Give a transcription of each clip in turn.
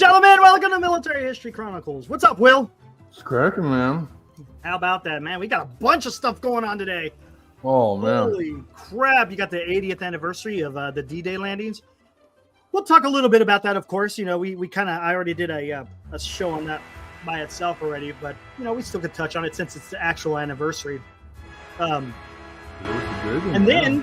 gentlemen, welcome to Military History Chronicles. What's up, Will? It's cracking, man. How about that, man? We got a bunch of stuff going on today. Oh, man. Holy crap. You got the 80th anniversary of the D-Day landings. We'll talk a little bit about that, of course. You know, I already did a show on that by itself already, but, you know, we still could touch on it since it's the actual anniversary. And then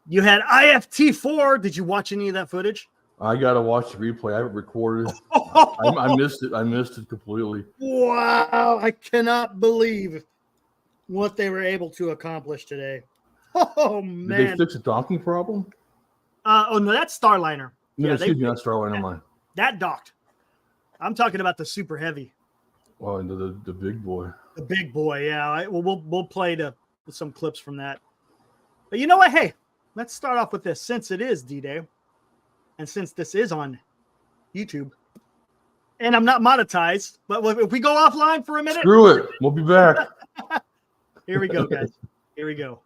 you had IFT4. Did you watch any of that footage? I got to watch the replay. I haven't recorded. I missed it. I missed it completely. Wow. I cannot believe what they were able to accomplish today. Oh, man. Did they fix a docking problem? Oh, no, that's Starliner. No, yeah, excuse me, not Starliner, mine. That docked. I'm talking about the Super Heavy. Oh, and the big boy. The big boy, yeah. We'll play some clips from that. But you know what? Hey, let's start off with this. Since it is D-Day, and since this is on YouTube, and I'm not monetized, but if we go offline for a minute. Screw it. We'll be back. Here we go, guys. Here we go.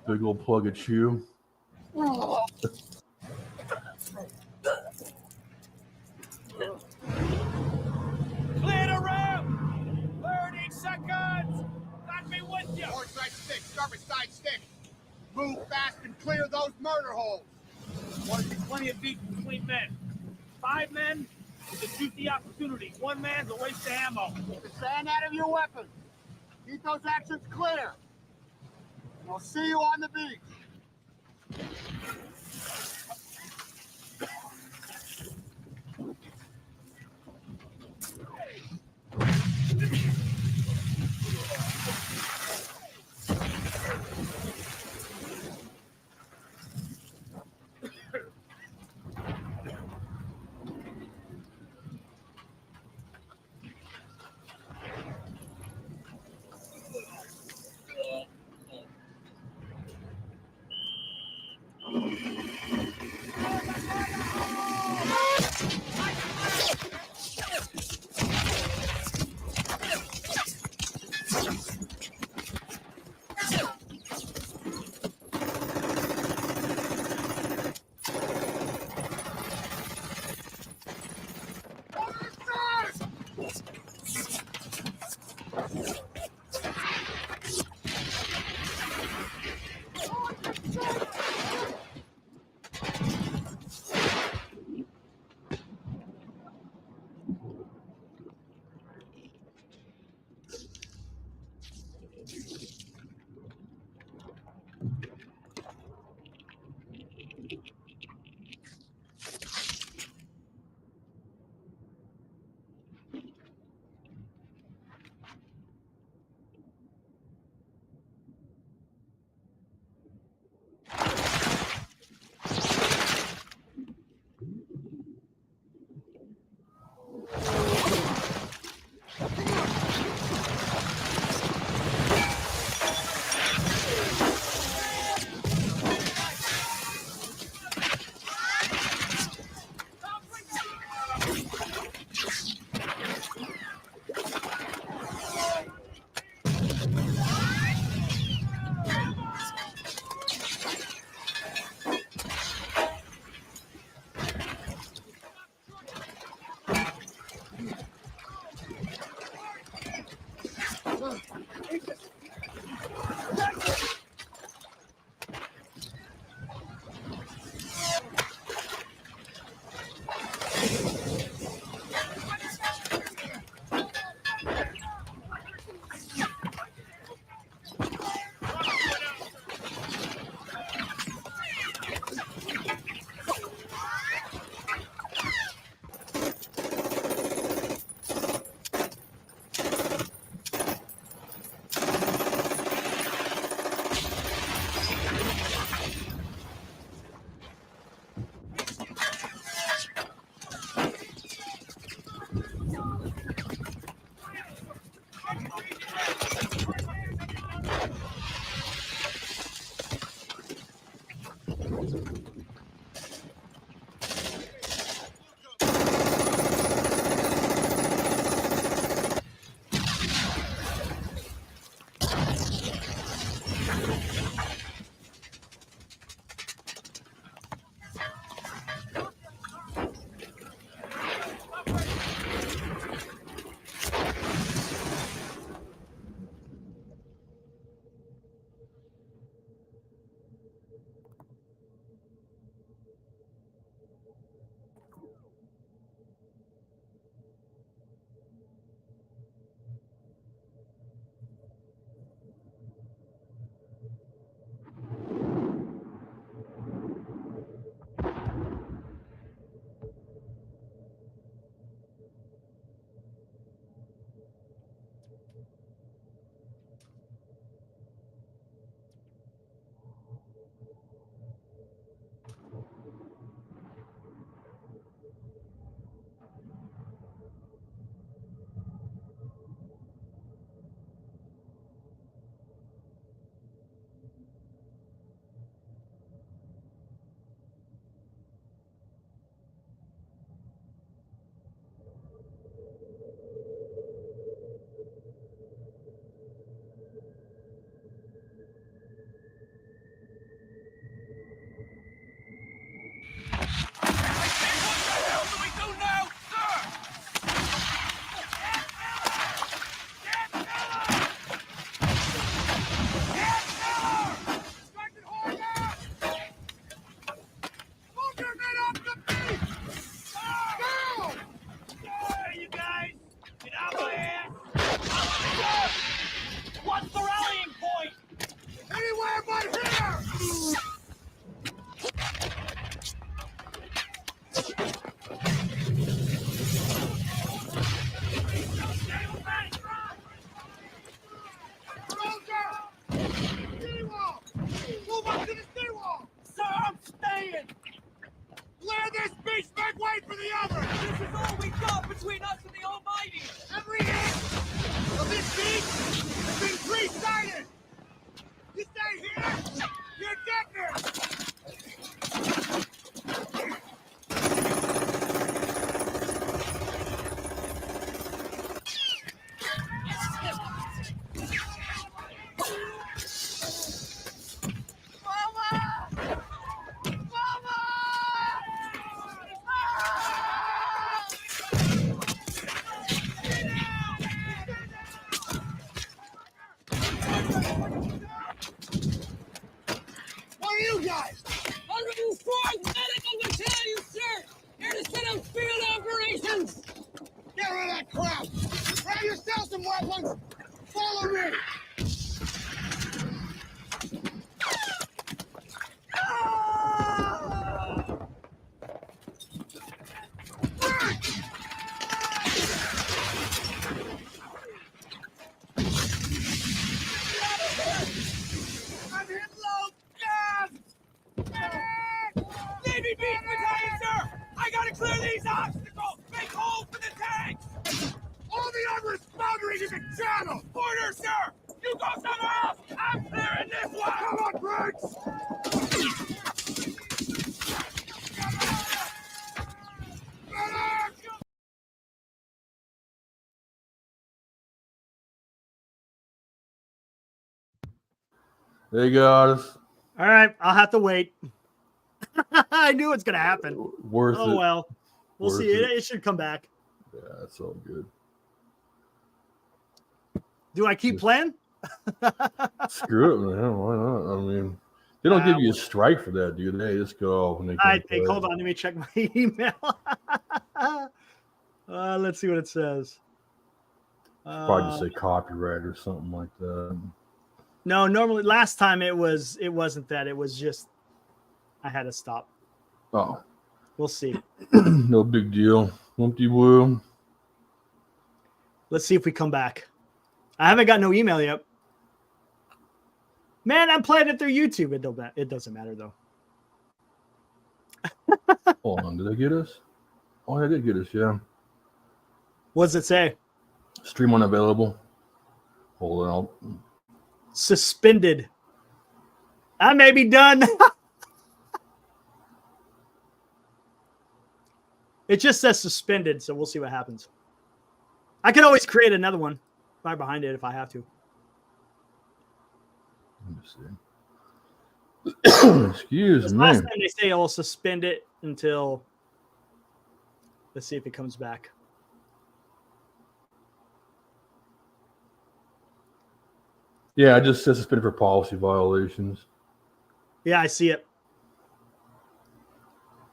Big old plug of chew. Clear the room! 30 seconds! Got me with you! North side stick, start with side stick. Move fast and clear those murder holes. Want to see plenty of beats between men. 5 men is a juicy opportunity. 1 man's a waste of ammo. Keep the sand out of your weapons. Keep those actions clear. I'll see you on the beach. between us and the Almighty. Every inch of this beach has been three-sided. You stay here, you're dead here. Mama! Mama! What are you guys? 104th Medical Battalion, sir! Here to set up field operations! Get rid of that crap! Grab yourself some weapons! Follow me! I'm hit low! Navy Beach Battalion, sir! I gotta clear these obstacles! Make holes for the tanks! All the unresponderies is a channel! Order, sir! You go somewhere else! I'm clearing this one! Come on, Briggs! They got us. All right, I'll have to wait. I knew it's gonna happen. Worth Oh it. well, we'll Worth see. it. It should come back. Yeah, that's all good. Do I keep playing? Screw it, man. Why not? I mean, they don't give you a strike for that, do they? Just go when they I come think. play. Hold on, let me check my email. Let's see what it says. Probably just say copyright or something like that. No, normally last time it wasn't that. It was just I had to stop. Oh, We'll see. no big deal. Wumpty woo. Let's see if we come back. I haven't got no email yet. Man, I'm playing it through YouTube. It doesn't matter though. Hold on, did they get us? Oh, they did get us, yeah. What does it say? Stream unavailable. Hold on. Suspended. I may be done. It just says suspended, so we'll see what happens. I can always create another one right behind it if I have to. Let me see. Excuse me. Last time they say I'll suspend it until. Let's see if it comes back. Yeah, I just said suspended for policy violations. Yeah, I see it.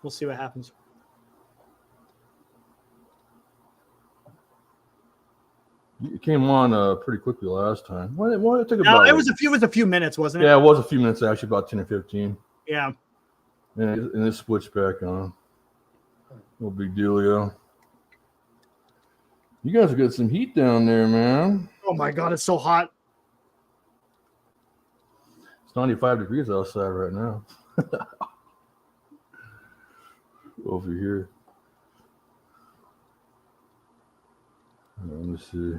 We'll see what happens. It came on pretty quickly last time. Why did it take No, about? it was a few minutes, wasn't it? Yeah, it was a few minutes actually, about 10 or 15. Yeah. And it switched back on. No big dealio. You guys have got some heat down there, man. Oh my God, it's so hot. It's 95 degrees outside right now. Over here. Let me see.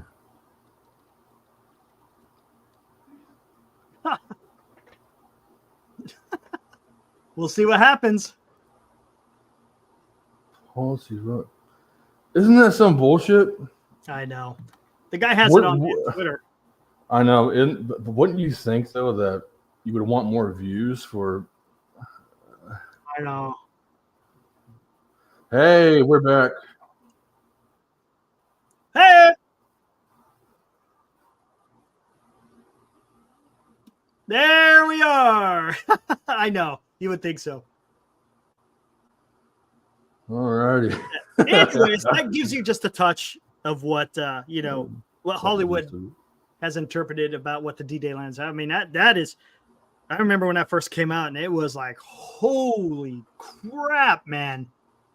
We'll see what happens. Policy, what? Isn't that some bullshit? I know. The guy has it on Twitter. I know. But wouldn't you think, though, that you would want more views for... I know. Hey, we're back. Hey! There we are. I know. You would think so. All righty. Anyways, that gives you just a touch of what what Hollywood has interpreted about what the D-Day lands. I mean, that is. I remember when that first came out, and it was like, holy crap, man!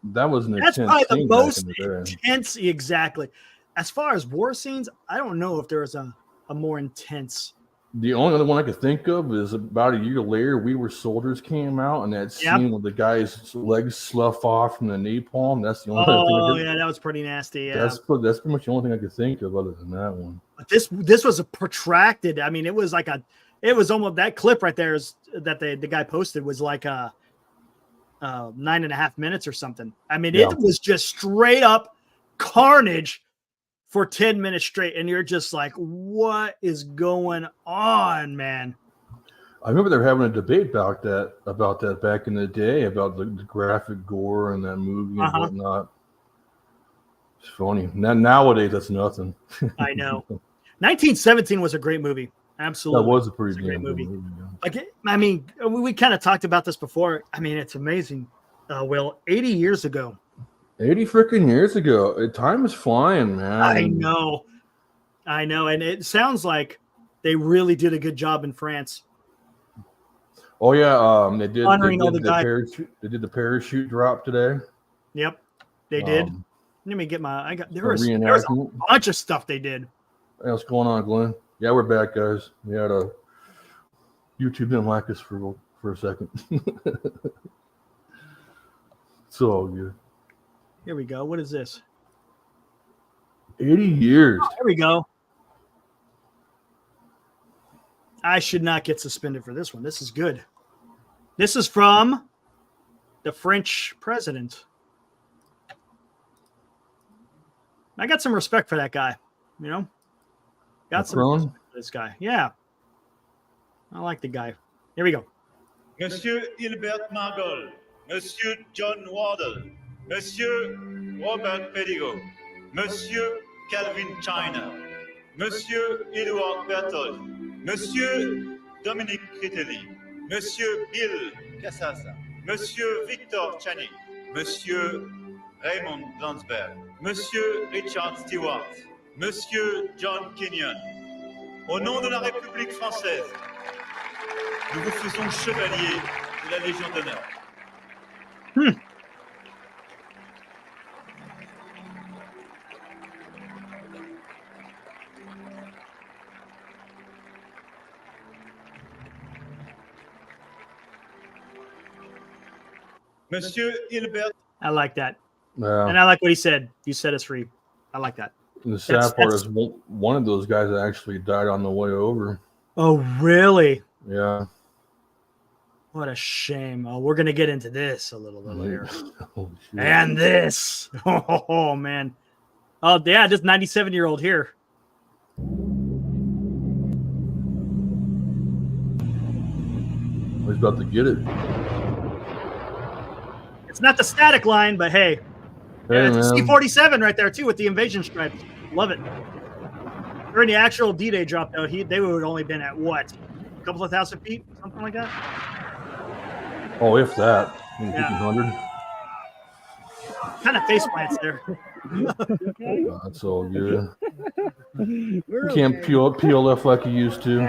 That was an That's intense probably the scene most back in the day. intense. Exactly. As far as war scenes, I don't know if there was a more intense The only other one I could think of is about a year later, We Were Soldiers came out, and that scene where the guy's legs slough off from the napalm. That's the only thing. Oh yeah, that was pretty nasty. Yeah, that's pretty much the only thing I could think of other than that one. But this was a protracted. I mean, it was almost that clip right there is that the guy posted was like 9.5 minutes or something. I mean, it was just straight up carnage for 10 minutes straight, and you're just like, what is going on, man? I remember they were having a debate about that back in the day, about the graphic gore in that movie and whatnot. It's funny. Nowadays, that's nothing. I know. 1917 was a great movie. Absolutely. That was a pretty great movie. Yeah. Like, I mean, we kind of talked about this before. I mean, it's amazing. Will, 80 years ago. 80 freaking years ago. Time is flying, man. I know. And it sounds like they really did a good job in France. Oh yeah, they did. Honoring all the guys. They did the parachute drop today. Yep, they did. Let me get my. There was a bunch of stuff they did. Hey, what's going on, Glenn? Yeah, we're back, guys. We had a YouTube didn't like us for a second. It's all good. Here we go. What is this? 80 years. Oh, there we go. I should not get suspended for this one. This is good. This is from the French president. I got some respect for that guy. You know, got some respect for this guy. Yeah, I like the guy. Here we go. Monsieur Hilbert Margol, Monsieur John Wardle, Monsieur Robert Pedigo, Monsieur Calvin China, Monsieur Edouard Berthold, Monsieur Dominique Critelli, Monsieur Bill Casassa, Monsieur Victor Chani, Monsieur Raymond Landsberg, Monsieur Richard Stewart, Monsieur John Kenyon. Au nom de la République française, nous vous faisons chevalier de la Légion d'honneur. Monsieur Hilbert. I like that. Yeah. And I like what he said. You set us free. I like that. And the sad part is one of those guys actually died on the way over. Oh, really? Yeah. What a shame. Oh, we're going to get into this a little later. Oh, and this. Oh, man. Oh, yeah, this 97-year-old here. He's about to get it. It's not the static line, but hey. It's a C-47 right there, too, with the invasion stripes. Love it. During the actual D-Day drop, though, they would have only been at what? A couple of thousand feet? Something like that? Oh, if that. Yeah. 1,500. Kind of face plants there. That's all good. You can't peel PLF like you used to.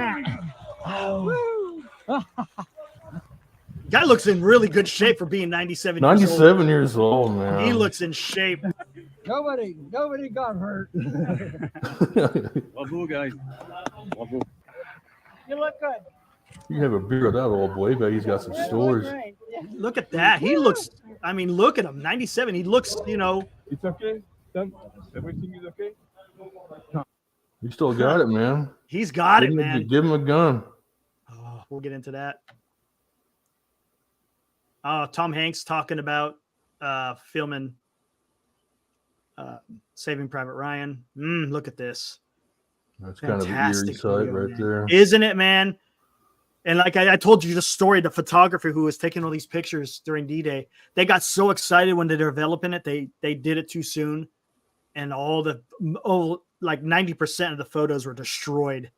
Guy looks in really good shape for being 97 years old. 97 years old, man. He looks in shape. Nobody got hurt. Bravo, guys. Bravo. You look good. You can have a beer with that old boy, but he's got some stories. Right. Yeah. Look at that. He looks, I mean, look at him. 97. He looks, you know. It's okay, Tom. Everything is okay. You still got it, man. He's got it, man. Give him a gun. Oh, we'll get into that. Tom Hanks talking about filming Saving Private Ryan. Look at this. That's kind of an eerie sight right there. Isn't it, man? And like I told you the story, the photographer who was taking all these pictures during D-Day, they got so excited when they're developing it. They did it too soon. And like 90% of the photos were destroyed.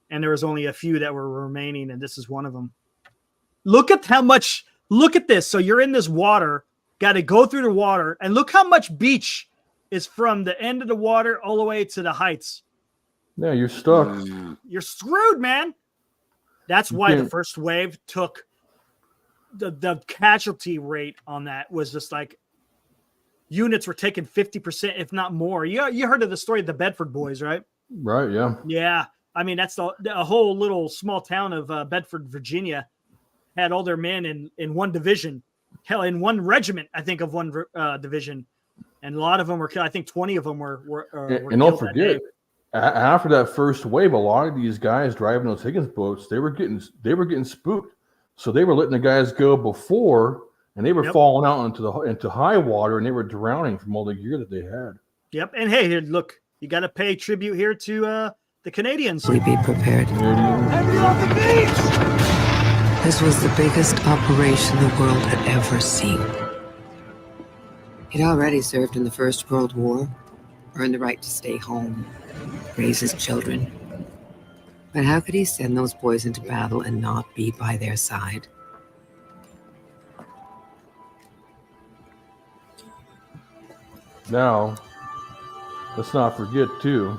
And there was only a few that were remaining. And this is one of them. Look at this. So you're in this water, got to go through the water. And look how much beach is from the end of the water all the way to the heights. Yeah, you're stuck. You're screwed, man. That's why the first wave took the casualty rate on that was just like units were taking 50%, if not more. You heard of the story of the Bedford boys, right? Right, yeah. Yeah. I mean, that's the whole little small town of Bedford, Virginia, had all their men in one division, hell, in one regiment, I think, of one division, and a lot of them were killed. I think 20 of them were and don't forget, after that first wave, a lot of these guys driving those Higgins boats, they were getting spooked, so they were letting the guys go before, and they were falling out into high water, and they were drowning from all the gear that they had. Yep, and hey, here, look, you got to pay tribute here to the Canadians. We be prepared. Heavy on the beach! This was the biggest operation the world had ever seen. He'd already served in the First World War, earned the right to stay home, raise his children. But how could he send those boys into battle and not be by their side? Now, let's not forget, too,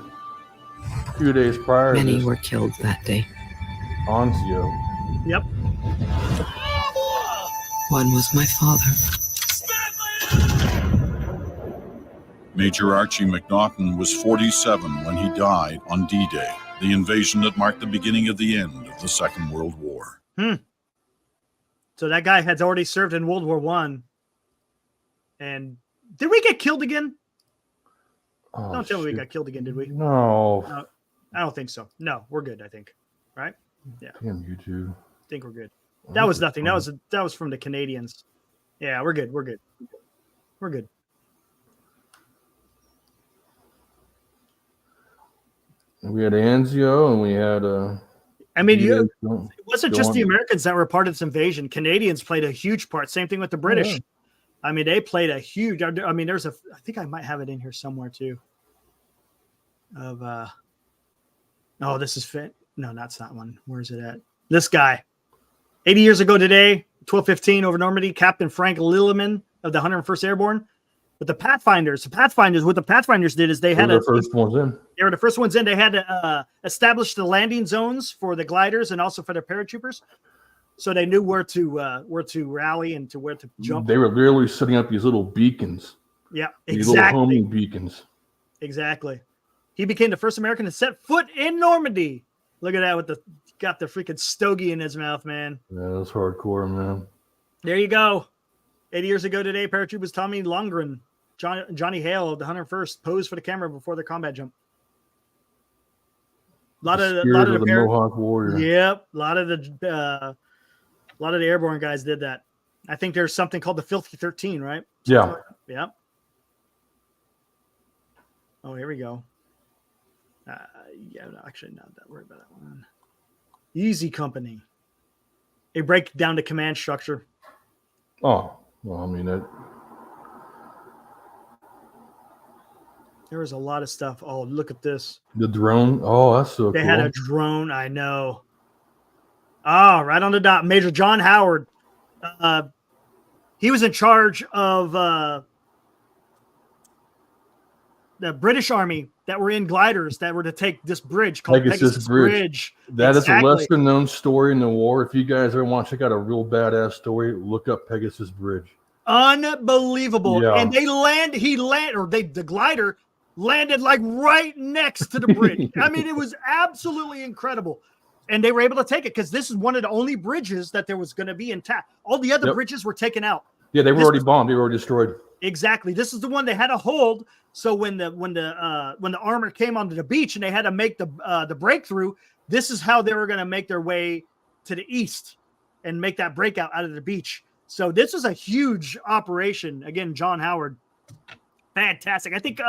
a few days prior to Many this, were killed that day. Anzio. Yep. One was my father. Major Archie McNaughton was 47 when he died on D-Day, the invasion that marked the beginning of the end of the Second World War. So that guy had already served in World War I. And did we get killed again? Oh, Don't tell me we got killed again, did we? No. I don't think so. No, we're good, I think. Right? Yeah. Damn you two. I think we're good. That was nothing. That was from the Canadians. Yeah, we're good. We're good. We're good. We had Anzio, and we had I mean, it wasn't just the Americans that were part of this invasion. Canadians played a huge part. Same thing with the British. Yeah. I mean, they played a huge. I mean, I think I might have it in here somewhere too. Oh, this is fit. No, that's not one. Where is it at? This guy. 80 years ago today, 1215 over Normandy, Captain Frank Lilleman of the 101st Airborne. But what the Pathfinders did is they had the first ones in. They were the first ones in. They had to establish the landing zones for the gliders and also for their paratroopers, so they knew where to rally and to where to jump. They were literally setting up these little beacons. Yeah, these little exactly. homing beacons. Exactly. He became the first American to set foot in Normandy. Look at that got the freaking stogie in his mouth, man. Yeah, that's hardcore, man. There you go. 80 years ago today, paratroopers Tommy Longren, Johnny Hale of the 101st posed for the camera before their combat jump. A lot of the Mohawk Warrior. Yep, a lot of the airborne guys did that. I think there's something called the Filthy 13, right? Yeah. Yep. Oh, here we go. No, actually, not that worried about that one. Easy Company. They break down the command structure. Oh, well, I mean that. There was a lot of stuff. Oh, look at this. The drone. Oh, that's so cool. They had a drone. I know. Oh, right on the dot. Major John Howard. He was in charge of the British Army that were in gliders that were to take this bridge called Pegasus Bridge. That is a lesser known story in the war. If you guys ever want to check out a real badass story, look up Pegasus Bridge. Unbelievable. Yeah. And the glider landed like right next to the bridge. I mean, it was absolutely incredible. And they were able to take it because this is one of the only bridges that there was going to be intact. All the other bridges were taken out. Yeah, they were already bombed. They were already destroyed. Exactly. This is the one they had to hold. So when the armor came onto the beach and they had to make the breakthrough, this is how they were going to make their way to the east and make that breakout out of the beach. So this is a huge operation. Again, John Howard, fantastic. I think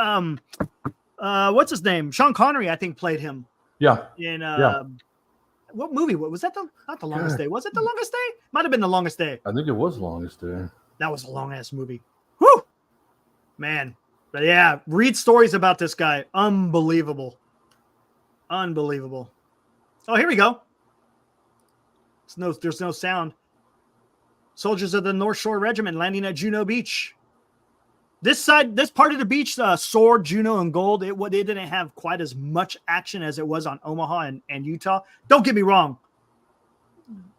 what's his name? Sean Connery, I think, played him. Yeah. In what movie? What was that? Not The Longest Day. Was it The Longest Day? Might have been The Longest Day. I think it was Longest Day. That was a long ass movie. Whew, man. But yeah, read stories about this guy. Unbelievable. Unbelievable. Oh, here we go. There's no sound. Soldiers of the North Shore Regiment landing at Juno Beach. This part of the beach, Sword, Juno, and Gold, it didn't have quite as much action as it was on Omaha and Utah. Don't get me wrong.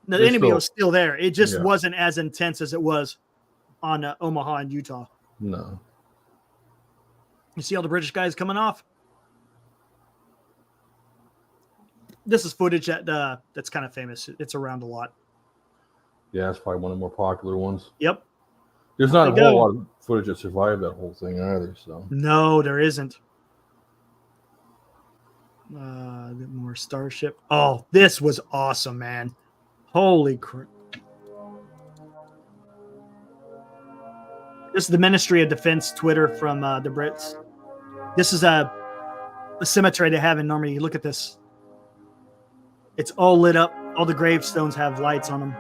The enemy was still there. It just wasn't as intense as it was on Omaha and Utah. No. You see all the British guys coming off? this is footage that's kind of famous. It's around a lot. Yeah, it's probably one of the more popular ones. Yep. There's not a whole lot of footage that survived that whole thing either. So no, there isn't. A bit more Starship. Oh, this was awesome, man! Holy crap! This is the Ministry of Defense Twitter from the Brits. This is a cemetery they have in Normandy. Look at this. It's all lit up. All the gravestones have lights on them.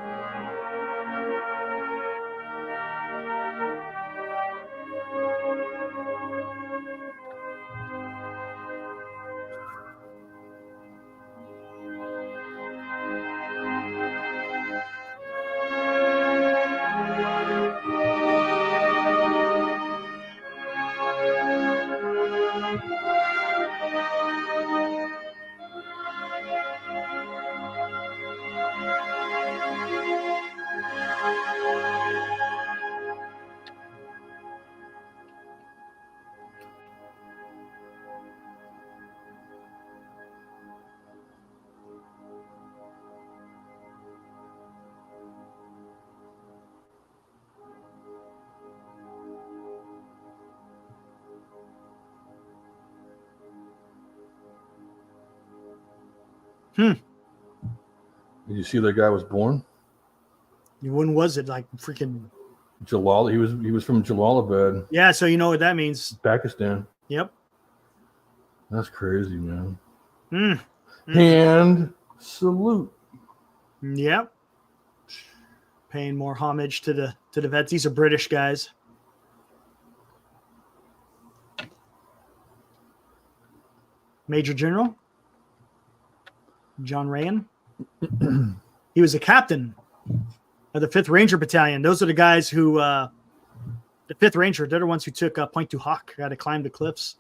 Did you see that guy was born? When was it? Like freaking Jalal. He was from Jalalabad. Yeah, so you know what that means. Pakistan. Yep. That's crazy, man. Mm. Hand salute. Yep. Paying more homage to the vets. These are British guys. Major General John Rayan. He was a captain of the 5th Ranger Battalion. Those are the guys who, the 5th Ranger, they're the ones who took Point du Hoc, got to climb the cliffs.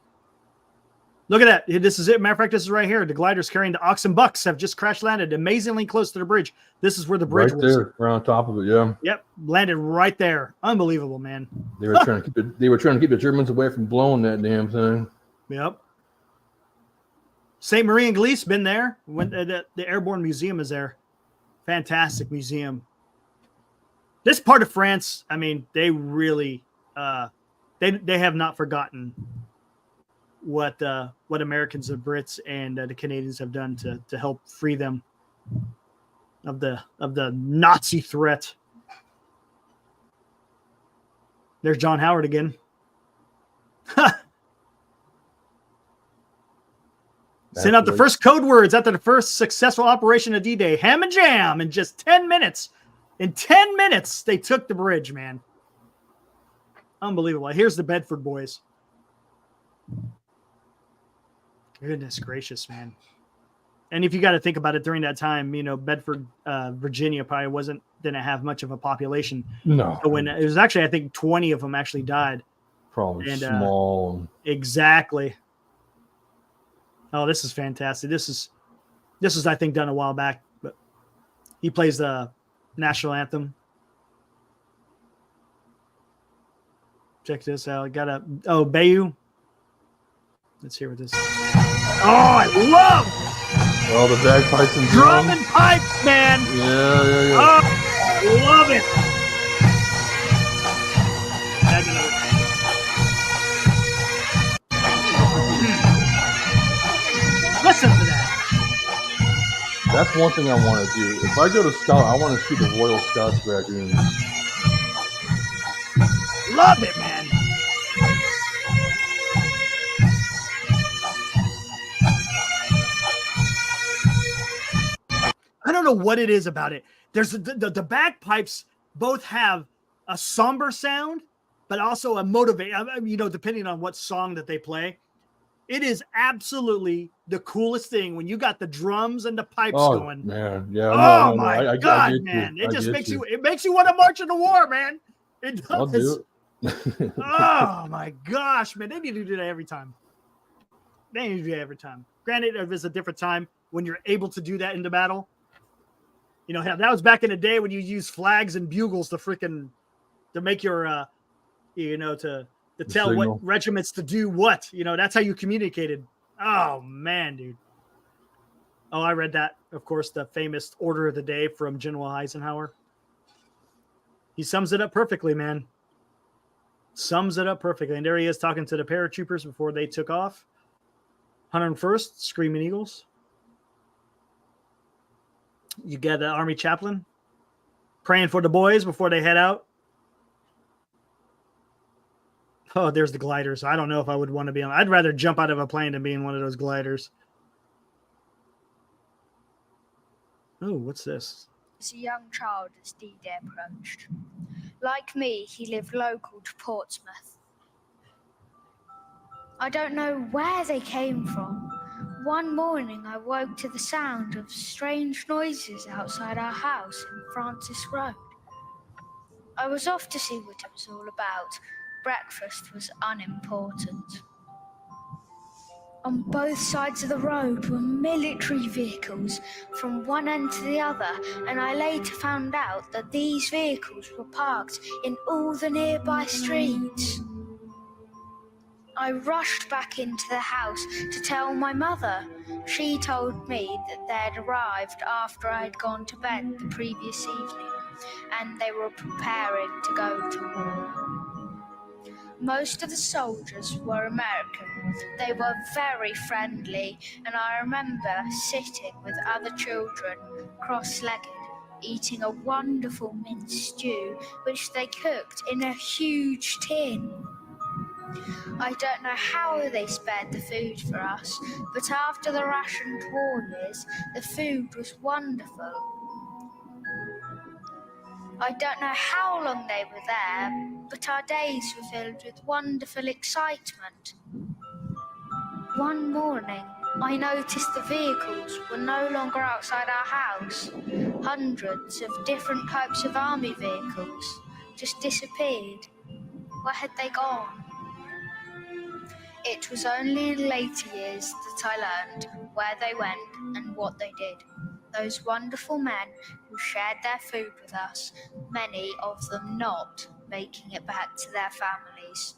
Look at that. This is it. Matter of fact, this is right here. The gliders carrying the Ox and Bucks have just crash landed amazingly close to the bridge. This is where the bridge was. Right there, right on top of it, yeah. Yep, landed right there. Unbelievable, man. They were trying to keep the Germans away from blowing that damn thing. Yep. St. Marie and Glisse, been there. The Airborne Museum is there. Fantastic museum. This part of France, I mean, they really they have not forgotten what Americans and Brits and the Canadians have done to help free them of the Nazi threat. There's John Howard again. Sent out the first code words after the first successful operation of D-Day. Ham and jam in just 10 minutes. In 10 minutes, they took the bridge, man. Unbelievable. Here's the Bedford boys. Goodness gracious, man. And if you got to think about it, during that time, you know, Bedford, Virginia probably didn't have much of a population. No. So when it was actually, I think 20 of them actually died. Probably small. Exactly. Oh, this is fantastic. This is I think done a while back, but he plays the national anthem. Check this out. Bayou. Let's hear what this is. Oh, I love the bagpipes and drum and pipes, man. Yeah. Oh, I love it. Listen to that. That's one thing I want to do. If I go to Scout, I want to see the Royal Scots dragoons. Love it, man. I don't know what it is about it. There's the bagpipes both have a somber sound, but also a motivate. You know, depending on what song that they play. It is absolutely the coolest thing when you got the drums and the pipes going. Man, yeah. Oh my God, man! It just makes you. It makes you want to march into war, man. It does. I'll do it. Oh my gosh, man! They need to do that every time. They need to do that every time. Granted, if it's a different time when you're able to do that in the battle. You know, that was back in the day when you used flags and bugles to make your, to tell signal. what regiments to do what. You know, that's how you communicated. Oh, man, dude. Oh, I read that. Of course, the famous order of the day from General Eisenhower. He sums it up perfectly, man. Sums it up perfectly. And there he is talking to the paratroopers before they took off. 101st, Screaming Eagles. You get the Army chaplain praying for the boys before they head out. Oh, there's the gliders. I don't know if I would want to be on. I'd rather jump out of a plane than be in one of those gliders. Oh, what's this? As a young child as D-Day approached. Like me, he lived local to Portsmouth. I don't know where they came from. One morning I woke to the sound of strange noises outside our house in Francis Road. I was off to see what it was all about. Breakfast was unimportant. On both sides of the road were military vehicles from one end to the other, and I later found out that these vehicles were parked in all the nearby streets. I rushed back into the house to tell my mother. She told me that they'd arrived after I'd gone to bed the previous evening, and they were preparing to go to war. Most of the soldiers were American. They were very friendly, and I remember sitting with other children, cross-legged, eating a wonderful minced stew, which they cooked in a huge tin. I don't know how they spared the food for us, but after the rationed war years, the food was wonderful. I don't know how long they were there, but our days were filled with wonderful excitement. One morning, I noticed the vehicles were no longer outside our house. Hundreds of different types of army vehicles just disappeared. Where had they gone? It was only in later years that I learned where they went and what they did. Those wonderful men who shared their food with us, many of them not making it back to their families.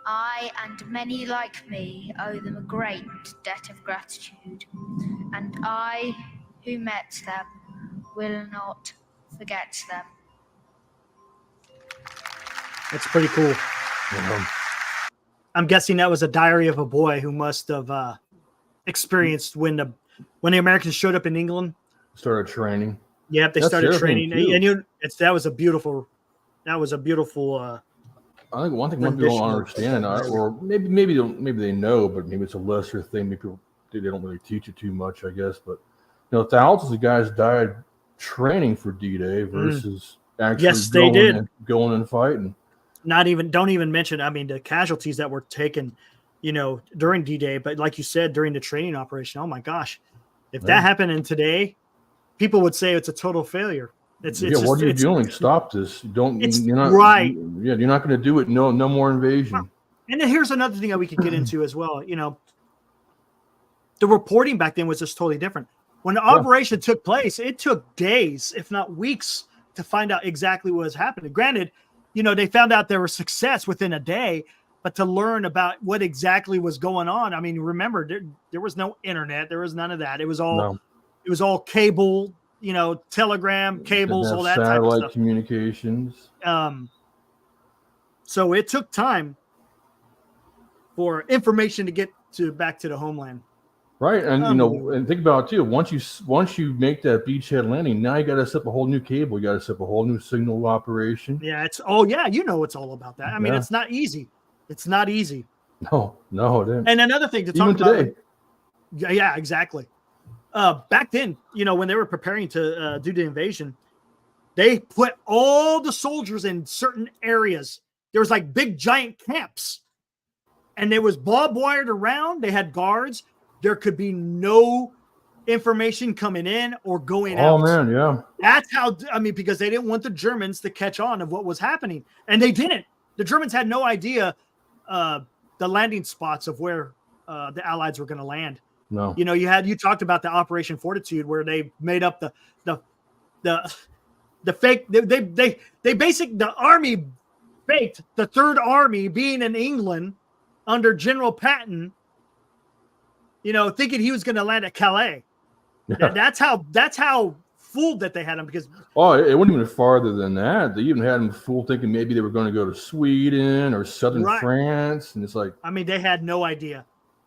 I and many like me owe them a great debt of gratitude, and I, who met them, will not forget them. That's pretty cool. I'm guessing that was a diary of a boy who must have experienced when the Americans showed up in England. Started training. Yep, they started training, and that was a beautiful. I think one thing most people don't understand, or maybe they know, but maybe it's a lesser thing. Maybe people they don't really teach it too much, I guess. But thousands of guys died training for D-Day versus actually going and fighting. Don't even mention. I mean, the casualties that were taken, during D-Day. But like you said, during the training operation, oh my gosh, if that happened in today, people would say it's a total failure. What are you doing? Stop this! You're not right. You're not going to do it. No more invasion. And then here's another thing that we could get into as well. The reporting back then was just totally different. When the operation took place, it took days, if not weeks, to find out exactly what was happening. Granted, they found out there was success within a day, but to learn about what exactly was going on. I mean, remember, there was no internet. There was none of that. It was all cable, telegram, cables, all that type of stuff. Satellite communications. So it took time for information to get back to the homeland. Right, and and think about it too. Once you make that beachhead landing, now you got to set up a whole new cable. You got to set up a whole new signal operation. Yeah, it's all about that. I mean, it's not easy. It's not easy. No, it isn't. And another thing to talk about today. Yeah, exactly. Back then, when they were preparing to do the invasion, they put all the soldiers in certain areas. There was like big giant camps, and there was barbed wired around. They had guards. There could be no information coming in or going out. Oh man, yeah. That's how, because they didn't want the Germans to catch on of what was happening. And they didn't. The Germans had no idea the landing spots of where the Allies were going to land. No. You talked about the Operation Fortitude where they made up the fake, the army faked the Third Army being in England under General Patton, thinking he was going to land at Calais. Yeah. That's how fooled that they had them because Oh, it went even farther than that. They even had them fooled thinking maybe they were going to go to Sweden or southern Right. France, and it's like, I mean, they had no idea.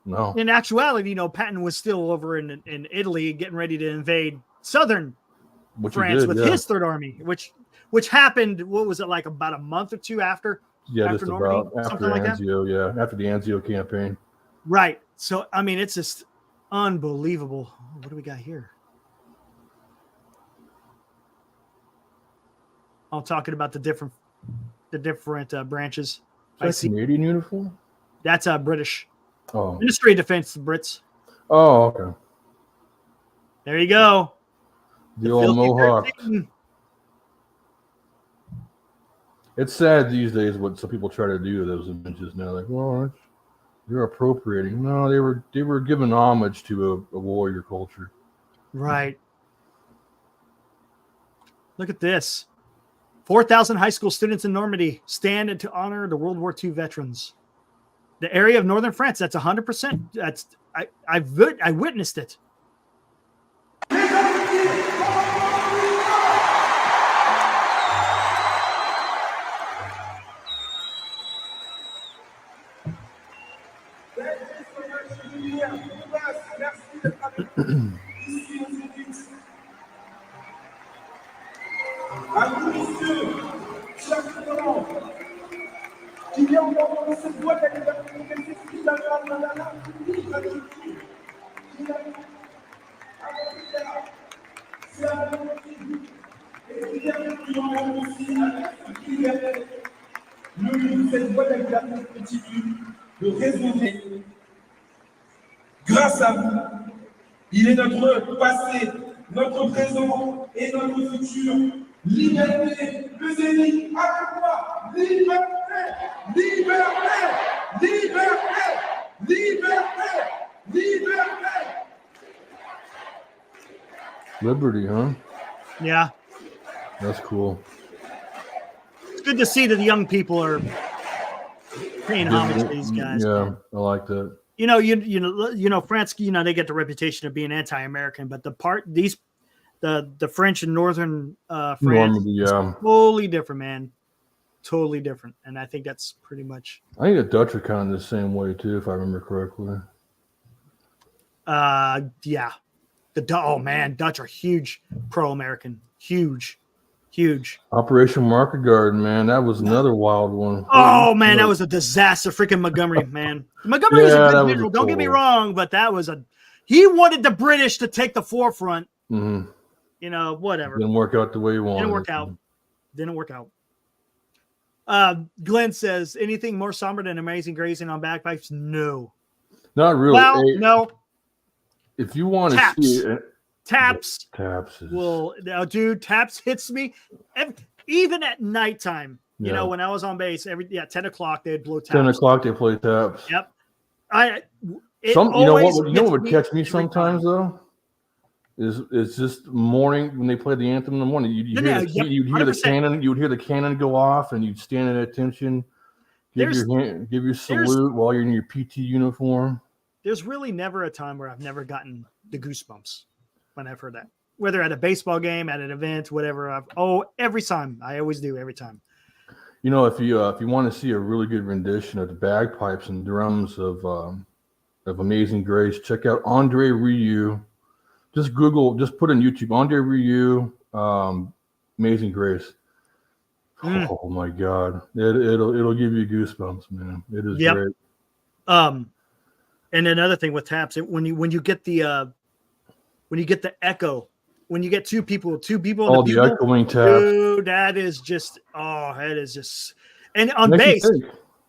no. In actuality, Patton was still over in Italy getting ready to invade southern France with his Third Army, which happened. What was it like about a month or two after? Yeah, after just Normandy, about after something like that. Anzio. Yeah, after the Anzio campaign. Right. So I mean, it's just unbelievable. What do we got here? I'm talking about the different branches. Is that a Canadian uniform? That's British. Oh. Ministry of Defense, the Brits. Oh, okay. There you go. The old Mohawks. 13. It's sad these days what some people try to do to those images now. Like, well, you're appropriating. No, they were giving homage to a warrior culture. Right. Look at this. 4,000 high school students in Normandy stand to honor the World War II veterans. The area of northern France, that's 100%. That's I witnessed it. À vous, messieurs, chers parents, qui vient encore dans cette boîte avec la s'explique la c'est la et cette boîte avec la perspective de raisonner. Grâce à vous, il est notre passé, notre présent et notre futur. Liberté, le zénith, avec moi, liberté, liberté, liberté, liberté, liberté. Liberty, huh? Yeah. That's cool. It's good to see that the young people are paying homage to these guys. Yeah, I like that. You know, France, they get the reputation of being anti-American, but the French and northern France, Normandy, yeah. totally different, man. Totally different. And I think that's pretty much. I think the Dutch are kind of the same way too, if I remember correctly. Yeah. Dutch are huge pro-American. Huge. Operation Market Garden, man, that was another wild one. Oh man, that was a disaster. Freaking Montgomery, man. Montgomery is a good general. Don't get me wrong, but he wanted the British to take the forefront. Mm-hmm. Whatever. Didn't work out the way you wanted. Didn't work out. Glenn says, anything more somber than Amazing Grace on bagpipes? No. Not really. Well, no. If you want to see it. Taps. Is... Taps hits me. Even at nighttime, when I was on base, 10 o'clock, they'd blow taps. 10 o'clock, they play taps. Yep. You know what would catch me sometimes, though? Is just morning when they play the anthem in the morning. You'd hear the cannon. You would hear the cannon go off, and you'd stand at attention, give your salute while you're in your PT uniform. There's really never a time where I've never gotten the goosebumps when I've heard that. Whether at a baseball game, at an event, whatever. Every time. I always do every time. If you want to see a really good rendition of the bagpipes and drums of Amazing Grace, check out Andre Rieu. Just put in YouTube, Andre Rieu, Amazing Grace. Oh my God. It'll give you goosebumps, man. It is great. And another thing with taps, when you get the echo, when you get two people in the echoing taps. Dude, that is just and on base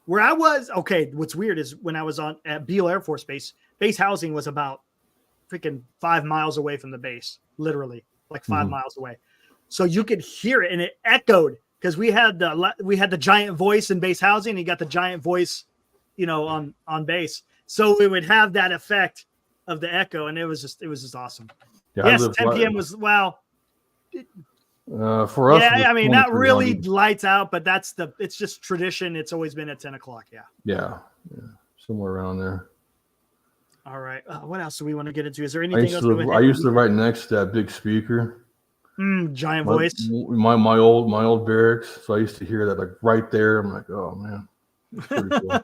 where I was, what's weird is when I was at Beale Air Force Base housing was about freaking 5 miles away from the base, literally like 5 miles away. So you could hear it and it echoed because we had the giant voice in base housing. And you got the giant voice, on base. So it would have that effect of the echo. And it was just awesome. Yeah, yes. 10 PM was, wow. For us. Yeah. I mean, not really lights out, but it's just tradition. It's always been at 10 o'clock. Yeah. Yeah. Somewhere around there. All right. What else do we want to get into? Is there I anything else? I used to write next to that big speaker. Giant voice. My old barracks. So I used to hear that like right there. I'm like, oh man, that's pretty cool.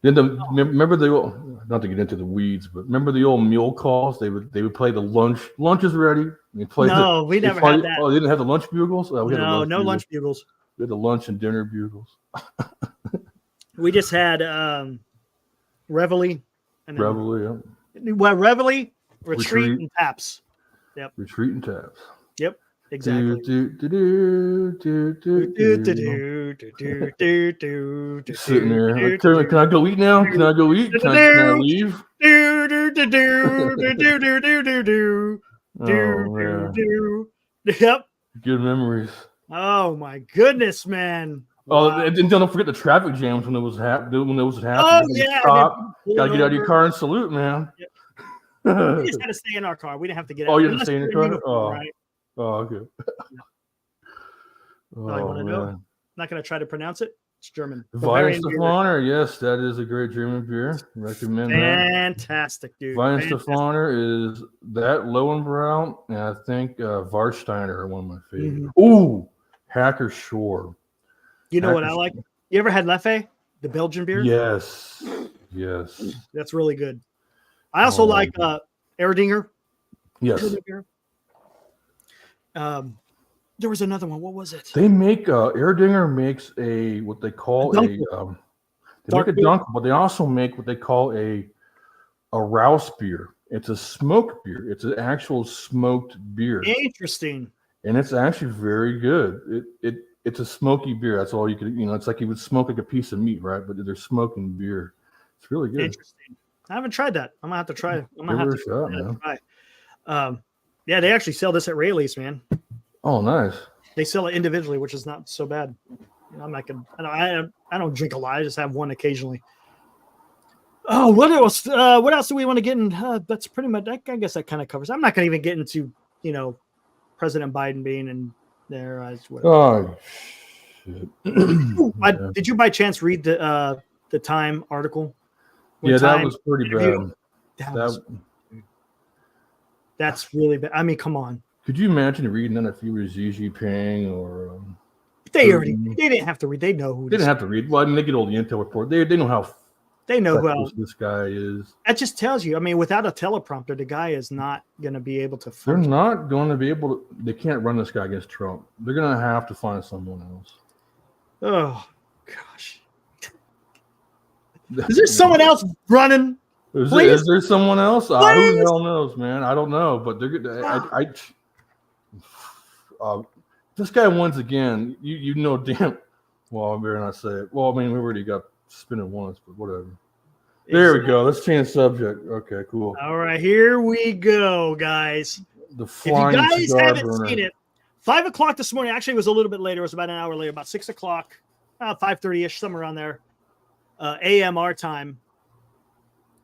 Then remember the old, not to get into the weeds, but remember the old mule calls? They would play the lunch is ready. We never had that. Oh, they didn't have the lunch bugles? No lunch bugles. We had the lunch and dinner bugles. We just had Reveille. Reveille, yeah. Well, Reveille, retreat, and taps. Yep. Retreat and taps. Yep. Exactly. Sitting there. Can I go eat now? Can I go eat? Can I leave? Yep. Good memories. Oh my goodness, man. Oh, and don't forget the traffic jams when it was happening. Oh yeah. Stop. Gotta get out of your car and salute, man. Yep. We just had to stay in our car. We didn't have to get out. Oh, you had to stay in your car? Uniform, right? Oh, okay. You want to know? I'm not going to try to pronounce it. It's German. Weihenstephaner, yes, that is a great German beer. Recommend Fantastic, dude. Weihenstephaner is that Lowenbrau, and I think Warsteiner are one of my favorites. Ooh, Hacker Shore. You know what I like? You ever had Leffe, the Belgian beer? Yes. That's really good. I also like Erdinger. Yes. There was another one. What was it? They make Erdinger makes a what they call they make a dunk, but they also make what they call a Rouse beer. It's a smoked beer. It's an actual smoked beer. Interesting. And it's actually very good. It's a smoky beer. That's all you could. It's like you would smoke like a piece of meat, right? But they're smoking beer. It's really good. Interesting. I haven't tried that. I'm gonna have to try it. I'm gonna have to try. Yeah, they actually sell this at Rayleigh's, man. Oh, nice. They sell it individually, which is not so bad. I'm not gonna. I don't drink a lot. I just have one occasionally. Oh, what else? What else do we want to get in? That's pretty much. I guess that kind of covers. I'm not gonna even get into President Biden being in there. Oh, shit. Did you by chance read the Time article? That was pretty bad. That's really bad. I mean, come on. Could you imagine reading that if you were Xi Jinping or? They didn't have to read. They know who. They didn't have to read. Well, I mean, they get all the intel report. They know how. They know who this guy is. That just tells you. I mean, without a teleprompter, the guy is not going to be able to. They're not going to be able to. They can't run this guy against Trump. They're going to have to find someone else. Oh gosh. Is there someone else running? Is there someone else? Who the hell knows, man? I don't know, but they're good. This guy wins again. You know, damn. Well, I better not say it. Well, I mean, we already got spinning once, but whatever. There we go. Let's change subject. Okay, cool. All right, here we go, guys. The flying if you guys haven't burner. seen it, 5 o'clock this morning. Actually, it was a little bit later. It was about an hour later, about 6 o'clock, 5:30ish, somewhere around there. AM our time.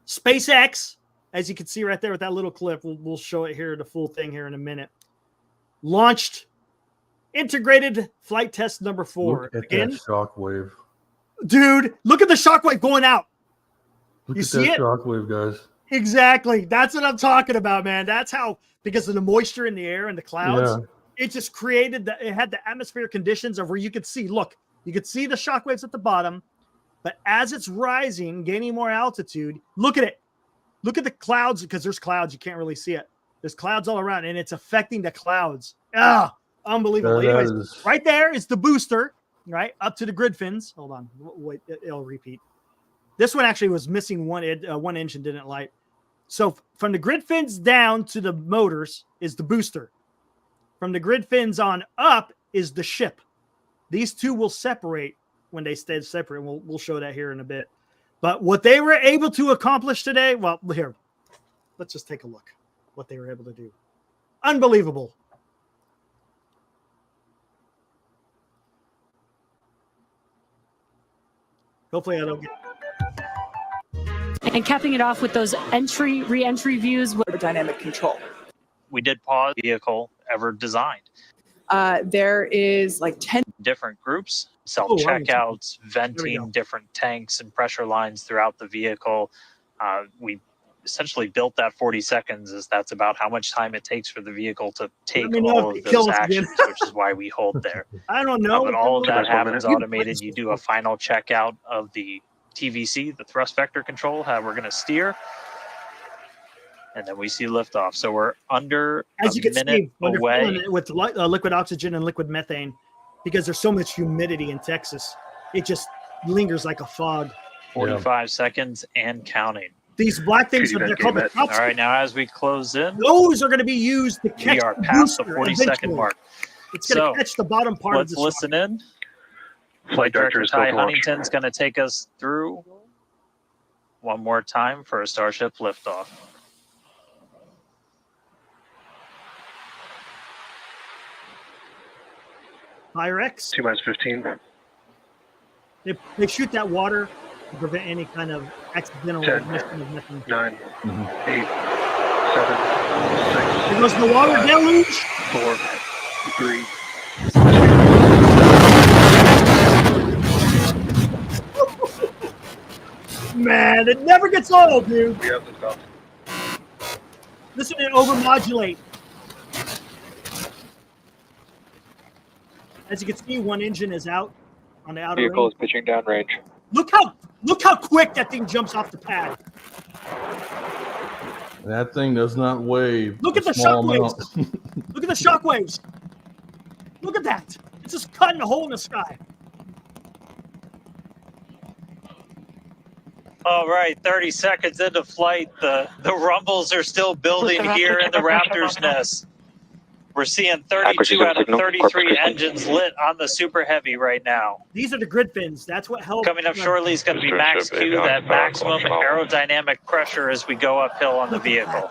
SpaceX, as you can see right there with that little clip, we'll show it here, the full thing here in a minute. Launched integrated flight test number 4. Look at that shockwave. Dude, look at the shockwave going out. Look at that shockwave, guys. Exactly. That's what I'm talking about, man. That's how, because of the moisture in the air and the clouds, it just created it had the atmospheric conditions of where you could see, look, you could see the shockwaves at the bottom, but as it's rising, gaining more altitude, look at it. Look at the clouds, because there's clouds. You can't really see it. There's clouds all around, and it's affecting the clouds. Unbelievable. Anyways, right there is the booster, right, up to the grid fins. Hold on. Wait, it'll repeat. This one actually was missing one engine, didn't light. So from the grid fins down to the motors is the booster. From the grid fins on up is the ship. These two will separate when they stay separate. We'll show that here in a bit. But what they were able to accomplish today, well, here, let's just take a look what they were able to do. Unbelievable. Hopefully I don't get... And capping it off with those re-entry views with dynamic control. We did pause vehicle ever designed. There is like 10 different groups, Oh, self-checkouts, go. venting different tanks and pressure lines throughout the vehicle. We essentially built that 40 seconds as that's about how much time it takes for the vehicle to take me know all if of they kill those us again. actions, which is why we hold there. I don't know. But all of that That's 1 happens minute. automated. You do a final checkout of the TVC, the thrust vector control, how we're going to steer. And then we see liftoff. So we're under As you can minute see, when they're away. filling it with liquid oxygen and liquid methane, because there's so much humidity in Texas, it just lingers like a fog. 45 seconds and counting. These black things, they're called the All right, now as we close in, those are going to be used to catch we are the past the booster 40-second eventually. mark. It's going to catch the bottom part of Let's the listen in. Flight Director Ty Huntington's going to take us through one more time for a Starship liftoff. Pyrex. T minus 15. They shoot that water to prevent any kind of accidental 10, emission of methane. 9, 8, 7, 6. There goes the water 5, deluge. 4, 3. Man, it never gets old, dude. We have to stop. Listen to it overmodulate. As you can see, one engine is out on the outer Vehicle ring. is pitching downrange. Look how quick that thing jumps off the pad. That thing does not weigh. Look at the shockwaves. Look at the shockwaves. Look at that. It's just cutting a hole in the sky. All right, 30 seconds into flight. The rumbles are still building here in the Raptor's nest. We're seeing 32 out of 33 engines lit on the Super Heavy right now. These are the grid fins. That's what helps. Coming up shortly is going to be max Q, that maximum aerodynamic pressure as we go uphill on the vehicle.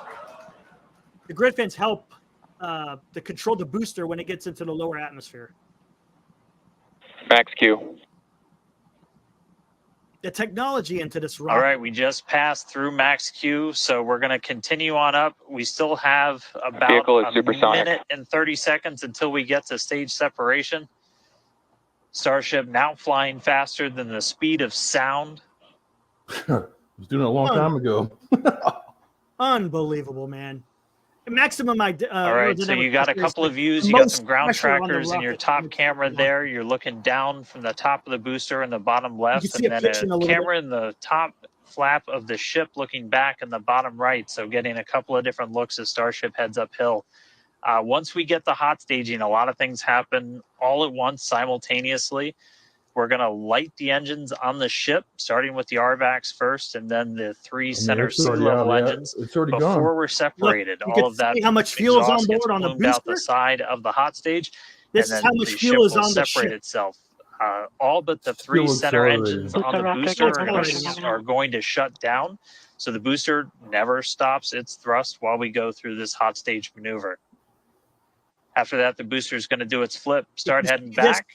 The grid fins help to control the booster when it gets into the lower atmosphere. Max Q. The technology into this rocket. All right, we just passed through max Q, so we're going to continue on up. We still have about a minute and 30 seconds until we get to stage separation. Starship now flying faster than the speed of sound. I was doing it a long time ago. Unbelievable, man. Maximum. All right, so you got a couple of views. You got some ground trackers in your top camera there. You're looking down from the top of the booster in the bottom left, and then a camera in the top flap of the ship looking back in the bottom right. So getting a couple of different looks as Starship heads uphill. Once we get the hot staging, a lot of things happen all at once simultaneously. We're going to light the engines on the ship, starting with the RVACs first, and then the three center sea-level engines before we're separated. Look, all of that how much fuel is on exhaust gets board on the plumed out the booster? side of the hot stage. This and is then how much the fuel ship is will on the separate ship. itself. All but the three center engines on the booster are going to shut down. So the booster never stops its thrust while we go through this hot stage maneuver. After that, the booster is going to do its flip, start heading back,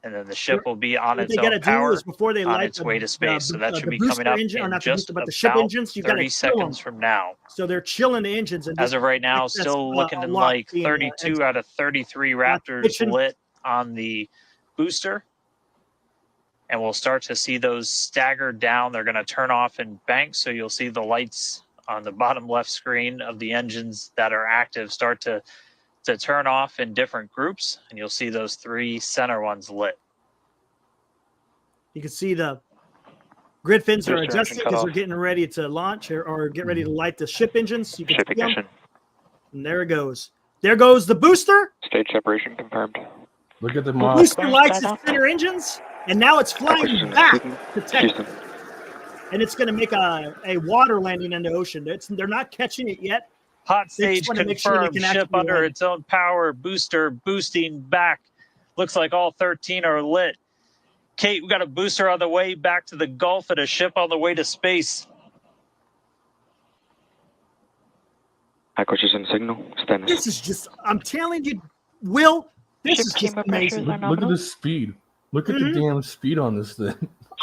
and then the ship will be on its own power on its way to space. So that should be coming up in just about 30 seconds from now. So they're chilling the engines. And as of right now, still looking like 32 out of 33 Raptors lit on the booster. And we'll start to see those stagger down. They're going to turn off in banks, so you'll see the lights on the bottom left screen of the engines that are active start to turn off in different groups, and you'll see those three center ones lit. You can see the grid fins are adjusted because they're getting ready to launch or get ready to light the ship engines. You can see them. And there it goes. There goes the booster. Stage separation confirmed. Look at the booster lights its center engines, and now it's flying back to Texas. And it's going to make a water landing in the ocean. They're not catching it yet. Hot stage confirmed. Ship under its own power. Booster boosting back. Looks like all 13 are lit. Kate, we got a booster on the way back to the Gulf and a ship on the way to space. Acquisition signal. Standing. This is just, I'm telling you, Will, this is just amazing. Look at the speed. Look at the damn speed on this thing.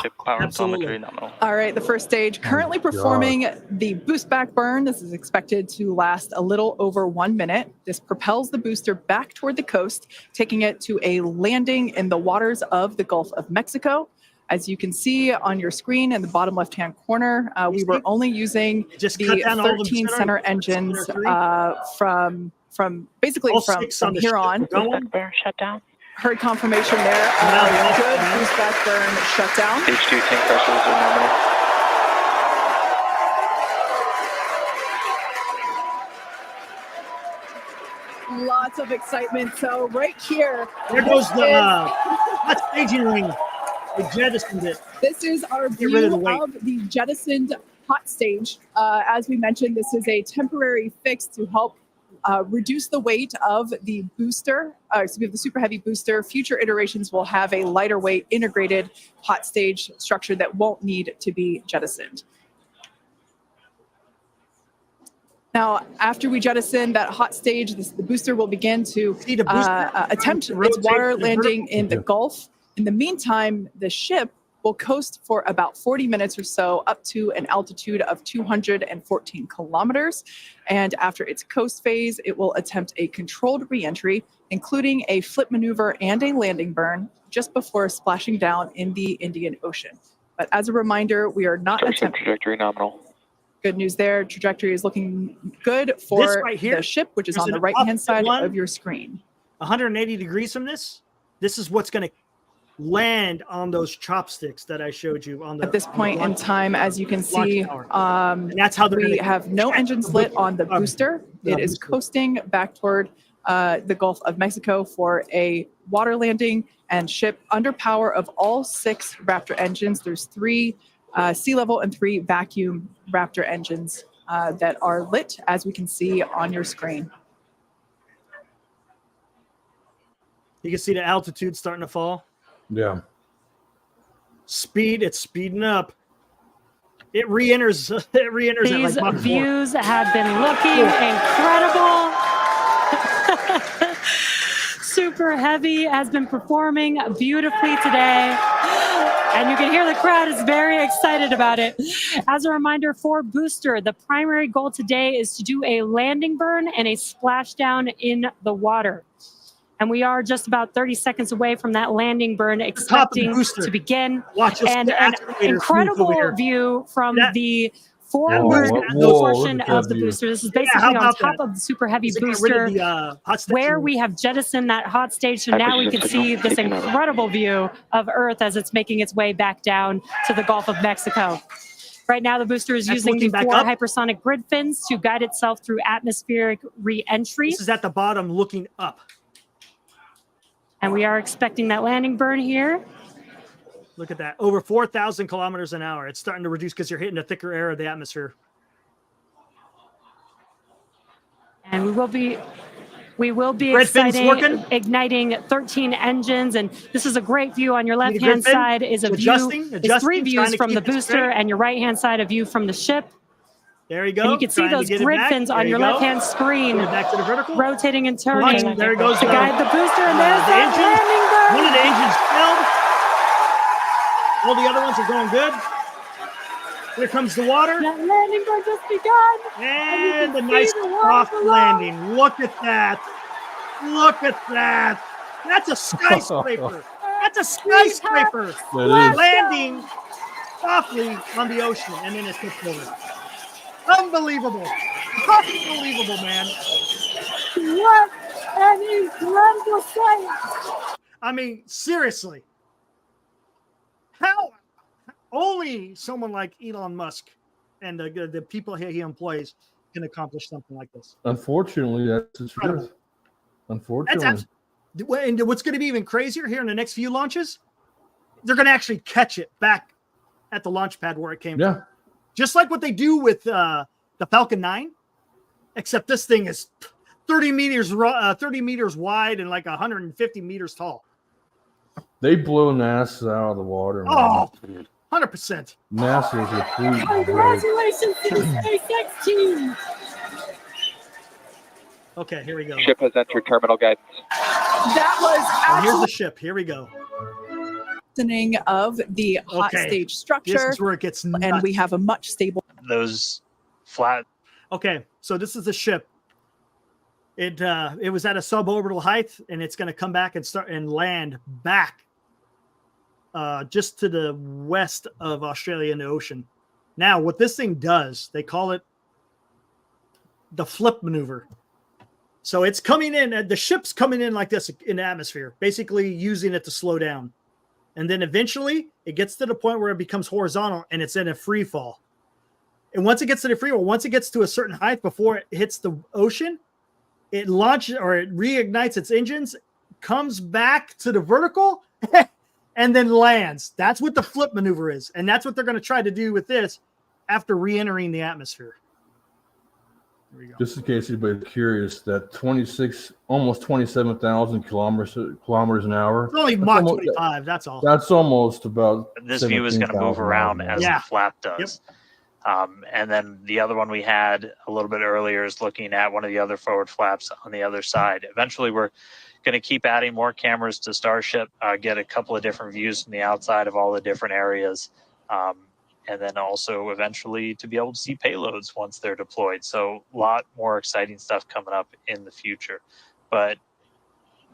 Ship power Absolutely. telemetry nominal. All right, the first stage currently performing the boost back burn. This is expected to last a little over 1 minute. This propels the booster back toward the coast, taking it to a landing in the waters of the Gulf of Mexico. As you can see on your screen in the bottom left-hand corner, we were only using the 13 center engines from basically from here on. Boost burn shut down. Heard confirmation there. Good boost back burn shut down. Stage 2 tank pressures are nominal. Lots of excitement. So right here, there goes the hot staging ring. They jettisoned it. This is our view of the jettisoned hot stage. As we mentioned, this is a temporary fix to help reduce the weight of the booster, the super heavy booster. Future iterations will have a lighter weight integrated hot stage structure that won't need to be jettisoned. Now, after we jettison that hot stage, the booster will begin to attempt its water landing in the Gulf. In the meantime, the ship will coast for about 40 minutes or so up to an altitude of 214 kilometers. And after its coast phase, it will attempt a controlled reentry, including a flip maneuver and a landing burn just before splashing down in the Indian Ocean. But as a reminder, we are not attempting. Trajectory nominal. Good news there. Trajectory is looking good for the ship, which is on the right-hand side of your screen. 180 degrees from this is what's going to land on those chopsticks that I showed you on the. At this point in time, as you can see, that's how we have no engines lit on the booster. It is coasting back toward the Gulf of Mexico for a water landing and ship under power of all 6 Raptor engines. There's 3 sea level and 3 vacuum Raptor engines that are lit, as we can see on your screen. You can see the altitude starting to fall. Yeah. It's speeding up. It re-enters. These views have been looking incredible. Super Heavy has been performing beautifully today. And you can hear the crowd is very excited about it. As a reminder for Booster, the primary goal today is to do a landing burn and a splashdown in the water. And we are just about 30 seconds away from that landing burn, expecting to begin. And an incredible view from the forward portion of the booster. This is basically on top of the Super Heavy booster, where we have jettisoned that hot stage. So now we can see this incredible view of Earth as it's making its way back down to the Gulf of Mexico. Right now, the booster is using the 4 hypersonic grid fins to guide itself through atmospheric re-entry. This is at the bottom looking up. And we are expecting that landing burn here. Look at that. Over 4,000 kilometers an hour. It's starting to reduce because you're hitting a thicker air of the atmosphere. And we will be igniting 13 engines. And this is a great view. On your left-hand side is a view. It's 3 views from the booster, and your right-hand side a view from the ship. There you go. And you can see those grid fins on your left-hand screen back to the vertical. Rotating and turning there goes to guide the booster. And there's that landing burn. One of the engines filled. All the other ones are going good. Here comes the water. That landing burn just begun. And a nice soft landing. Look at that. Look at that. That's a skyscraper. That's a skyscraper. Landing softly on the ocean, and then it tips over. Unbelievable. Unbelievable, man. What an incredible sight. I mean, seriously. How only someone like Elon Musk and the people he employs can accomplish something like this? Unfortunately, that's the truth. Unfortunately. And what's going to be even crazier here in the next few launches, they're going to actually catch it back at the launch pad where it came from. Just like what they do with the Falcon 9, except this thing is 30 meters wide and like 150 meters tall. They blow NASA out of the water. Man. Oh, 100%. NASA is a complete. Congratulations to the SpaceX team. Okay, here we go. Ship has entered terminal guidance. That was here's the ship. Here we go. of the hot stage structure. This is where it gets nuts. And we have a much stable. Those flat. Okay, so this is the ship. It was at a suborbital height, and it's going to come back and start and land back just to the west of Australia in the ocean. Now, what this thing does, they call it the flip maneuver. So it's coming in, the ship's coming in like this in the atmosphere, basically using it to slow down. And then eventually it gets to the point where it becomes horizontal and it's in a free fall. And once it gets to the free fall, once it gets to a certain height before it hits the ocean, it launches or it reignites its engines, comes back to the vertical, and then lands. That's what the flip maneuver is. And that's what they're going to try to do with this after re-entering the atmosphere. There we go. Just in case anybody's curious, that 26, almost 27,000 kilometers an hour. It's only Mach 25, that's all. That's almost about. This view is going to move around as the flap does. Yep. And then the other one we had a little bit earlier is looking at one of the other forward flaps on the other side. Eventually, we're going to keep adding more cameras to Starship, get a couple of different views from the outside of all the different areas, and then also eventually to be able to see payloads once they're deployed. So a lot more exciting stuff coming up in the future. But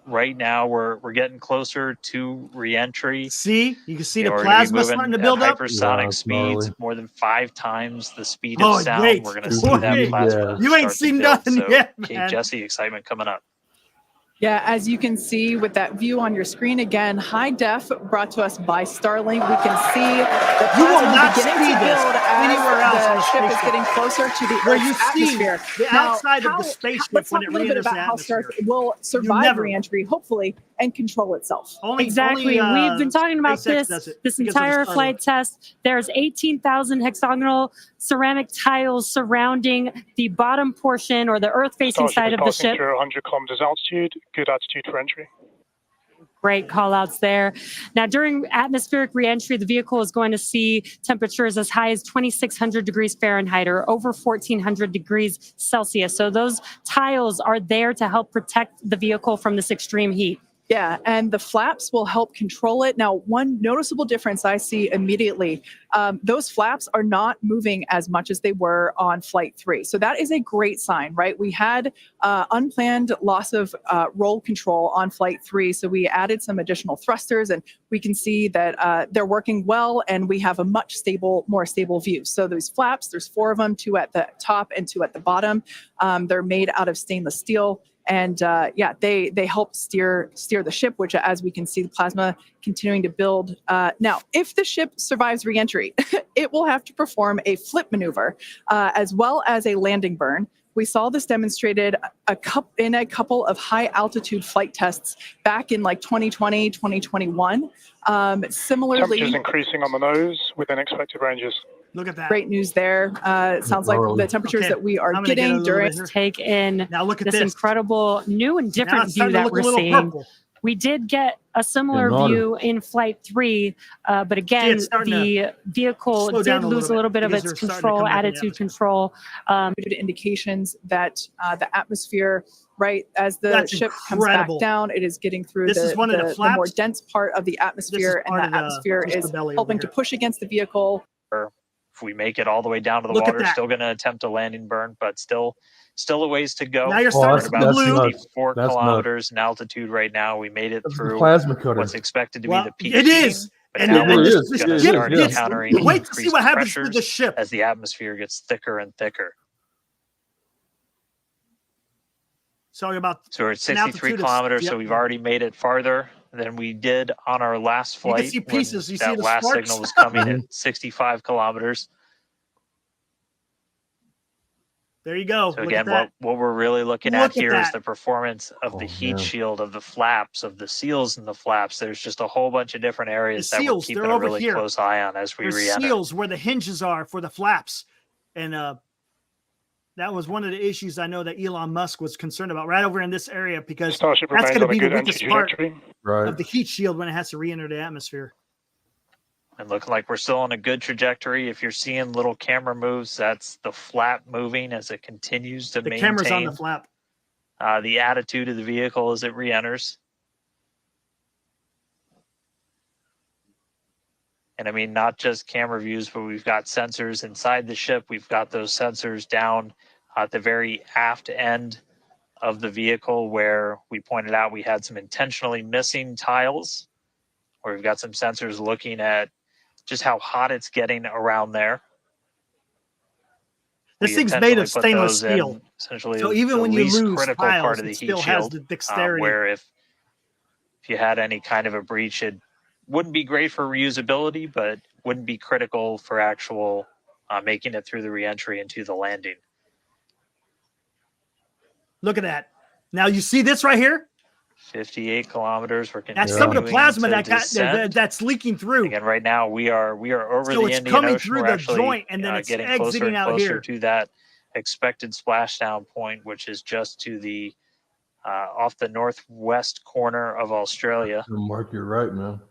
right now we're getting closer to reentry. See, you can see the plasma starting to build up. Hypersonic speeds, more than 5 times the speed of sound. Wait, we're going to see that plasma. You ain't seen nothing yet, man. Kate Jesse, excitement coming up. Yeah, as you can see with that view on your screen again, high def brought to us by Starlink. We can see the plasma beginning to build anywhere else the ship is getting closer to the Earth's atmosphere. The outside of the spaceship let's when talk it a little bit re-enters the about how atmosphere. Starship will survive re-entry, hopefully, and control itself. Exactly. We've been talking about SpaceX this entire flight test. There's 18,000 hexagonal ceramic tiles surrounding the bottom portion or the Earth-facing side of the ship. Through 100 kilometers altitude, good altitude for entry. Great call outs there. Now, during atmospheric reentry, the vehicle is going to see temperatures as high as 2,600 degrees Fahrenheit or over 1,400 degrees Celsius. So those tiles are there to help protect the vehicle from this extreme heat. Yeah, and the flaps will help control it. Now, one noticeable difference I see immediately, those flaps are not moving as much as they were on Flight 3. So that is a great sign, right? We had unplanned loss of roll control on Flight 3, so we added some additional thrusters, and we can see that they're working well, and we have a much more stable view. So those flaps, there's 4 of them, 2 at the top and 2 at the bottom. They're made out of stainless steel. And yeah, they help steer the ship, which, as we can see, the plasma continuing to build. Now, if the ship survives reentry, it will have to perform a flip maneuver as well as a landing burn. We saw this demonstrated in a couple of high altitude flight tests back in like 2020, 2021. Similarly, temperatures increasing on the nose within expected ranges. Look at that. Great news there. It sounds like the temperatures that we are getting during take in now look at this incredible new and different view that we're seeing. Purple. We did get a similar view in Flight 3, but again, the vehicle did lose a little bit of its control, attitude control. Indications that the atmosphere, right, as the ship comes back down, it is getting through the more dense part of the atmosphere, and the atmosphere is helping to push against the vehicle. If we make it all the way down to the water, still going to attempt a landing burn, but still a ways to go. Now you're starting about 64 kilometers in altitude right now. We made it through what's expected to be the peak. It is. And now we're just going to start encountering wait to see what happens with the ship as the atmosphere gets thicker and thicker. So we're at 63 kilometers, so we've already made it farther than we did on our last flight. You can see pieces. You see that the last sparks. signal was coming at 65 kilometers. There you go. So again, what we're really looking at here is the performance of the heat shield, of the flaps, of the seals in the flaps. There's just a whole bunch of different areas that we're keeping a really close eye on as we re-enter. Seals where the hinges are for the flaps. And that was one of the issues I know that Elon Musk was concerned about right over in this area, because that's going to be the weakest part of the heat shield when it has to re-enter the atmosphere. And looking like we're still on a good trajectory. If you're seeing little camera moves, that's the flap moving as it continues to maintain. The camera's on the flap. The attitude of the vehicle as it re-enters. And I mean, not just camera views, but we've got sensors inside the ship. We've got those sensors down at the very aft end of the vehicle where we pointed out we had some intentionally missing tiles, where we've got some sensors looking at just how hot it's getting around there. This thing's made of stainless steel. So even when you lose tiles, it still has the dexterity. Where if you had any kind of a breach, it wouldn't be great for reusability, but wouldn't be critical for actual making it through the reentry into the landing. Look at that. Now you see this right here? 58 kilometers. That's some of the plasma that's leaking through. Again, right now we are over so the it's Indian coming Ocean. through We're the joint, and then it's getting exiting closer and out closer here to that expected splashdown point, which is just to the off the northwest corner of Australia. Mark, you're right, man.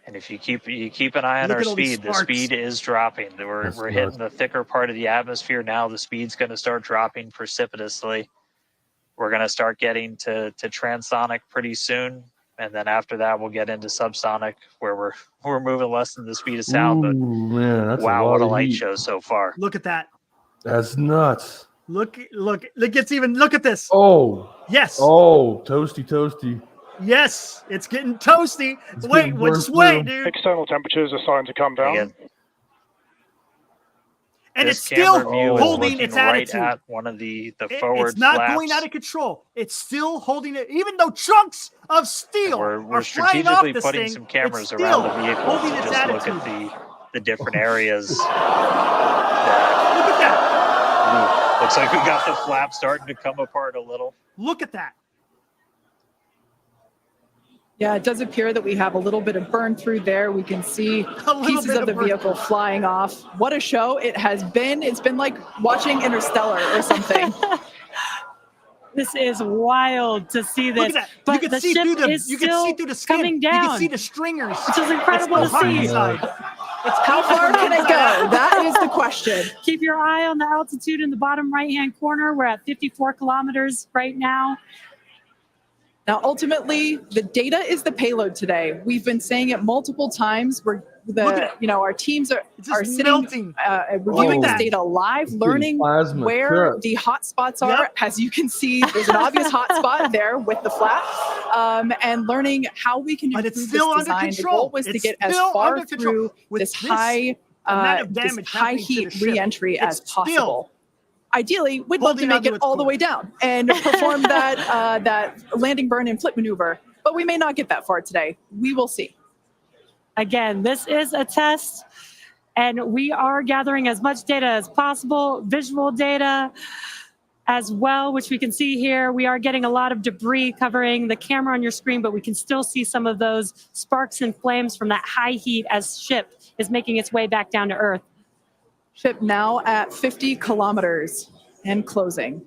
And if you keep an eye on our speed, the speed is dropping. We're hitting the thicker part of the atmosphere now. The speed's going to start dropping precipitously. We're going to start getting to transonic pretty soon, and then after that, we'll get into subsonic, where we're moving less than the speed of sound. Ooh, man, that's wow, what a light heat. show so far! Look at that. That's nuts. Look! It gets even. Look at this. Oh. Yes. Oh, toasty. Yes, it's getting toasty. Wait, just wait, dude. External temperatures are starting to come down. Again, and it's still holding its attitude. Right at one of the forward It's not flaps. going out of control. It's still holding it, even though chunks of steel We're are flying off strategically this putting thing, some cameras it's around the still vehicle holding to its just attitude. look at the different areas. Look at that. Looks like we got the flap starting to come apart a little. Look at that. Yeah, it does appear that we have a little bit of burn through there. We can see pieces of the vehicle flying off. What a show it has been. It's been like watching Interstellar or something. This is wild to see this. Look at that. But you the can see ship through the is you can still see through the skin. coming down. You can see the stringers. Which is incredible to see. It's how far can it go? That is the question. Keep your eye on the altitude in the bottom right-hand corner. We're at 54 kilometers right now. Now, ultimately, the data is the payload today. We've been saying it multiple times. Our teams are sitting, reviewing this data live, learning where the hot spots are. As you can see, there's an obvious hot spot there with the flap, and learning how we can improve this design. The goal was to get as far through this high heat re-entry as possible. Ideally, we'd love to make it all the way down and perform that landing burn and flip maneuver, but we may not get that far today. We will see. Again, this is a test, and we are gathering as much data as possible, visual data as well, which we can see here. We are getting a lot of debris covering the camera on your screen, but we can still see some of those sparks and flames from that high heat as ship is making its way back down to Earth. Ship now at 50 kilometers and closing.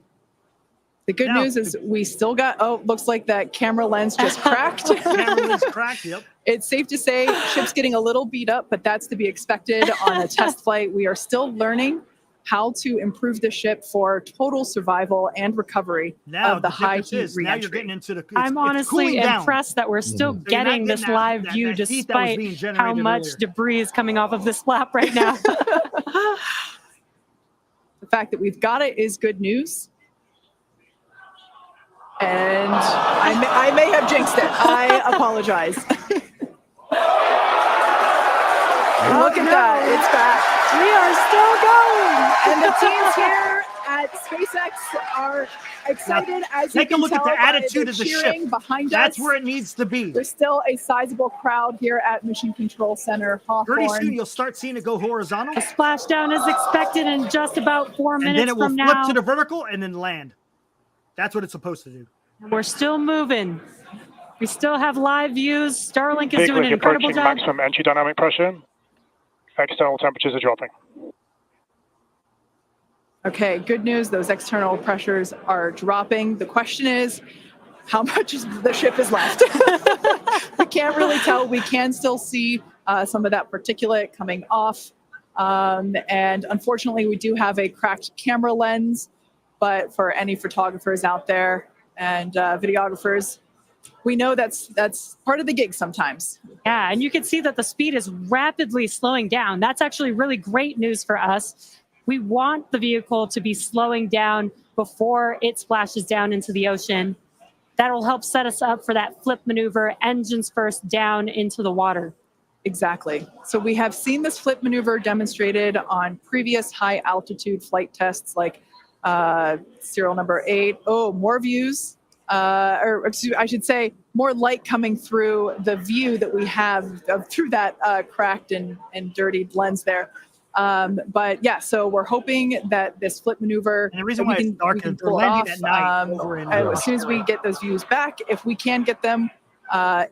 The good news is we still got, looks like that camera lens just cracked. Camera lens cracked, yep. It's safe to say ship's getting a little beat up, but that's to be expected on a test flight. We are still learning how to improve the ship for total survival and recovery of the high heat re-entry. Now you're getting into the. I'm honestly impressed that we're still getting this live view despite how much debris is coming off of this flap right now. The fact that we've got it is good news. And I may have jinxed it. I apologize. Look at that. It's back. We are still going. And the teams here at SpaceX are excited as you take a can look at tell the by attitude of the cheering ship. Behind That's us. where it needs to be. There's still a sizable crowd here at Mission Control Center, Hawthorne. Pretty soon you'll start seeing it go horizontal. The splashdown is expected in just about 4 minutes and then it will from flip now. to the vertical and then land. That's what it's supposed to do. We're still moving. We still have live views. Starlink is Vehicle doing an incredible approaching job. maximum entry dynamic pressure. External temperatures are dropping. Okay, good news. Those external pressures are dropping. The question is, how much the ship is left? We can't really tell. We can still see some of that particulate coming off And unfortunately, we do have a cracked camera lens, but for any photographers out there and videographers, we know that's part of the gig sometimes. Yeah, and you can see that the speed is rapidly slowing down. That's actually really great news for us. We want the vehicle to be slowing down before it splashes down into the ocean. That'll help set us up for that flip maneuver, engines first down into the water. Exactly. So we have seen this flip maneuver demonstrated on previous high altitude flight tests like serial number 8. Oh, more views, or excuse me, I should say more light coming through the view that we have through that cracked and dirtied lens there. But yeah, so we're hoping that this flip maneuver, and the reason why we can pull it off as soon as we get those views back. If we can get them,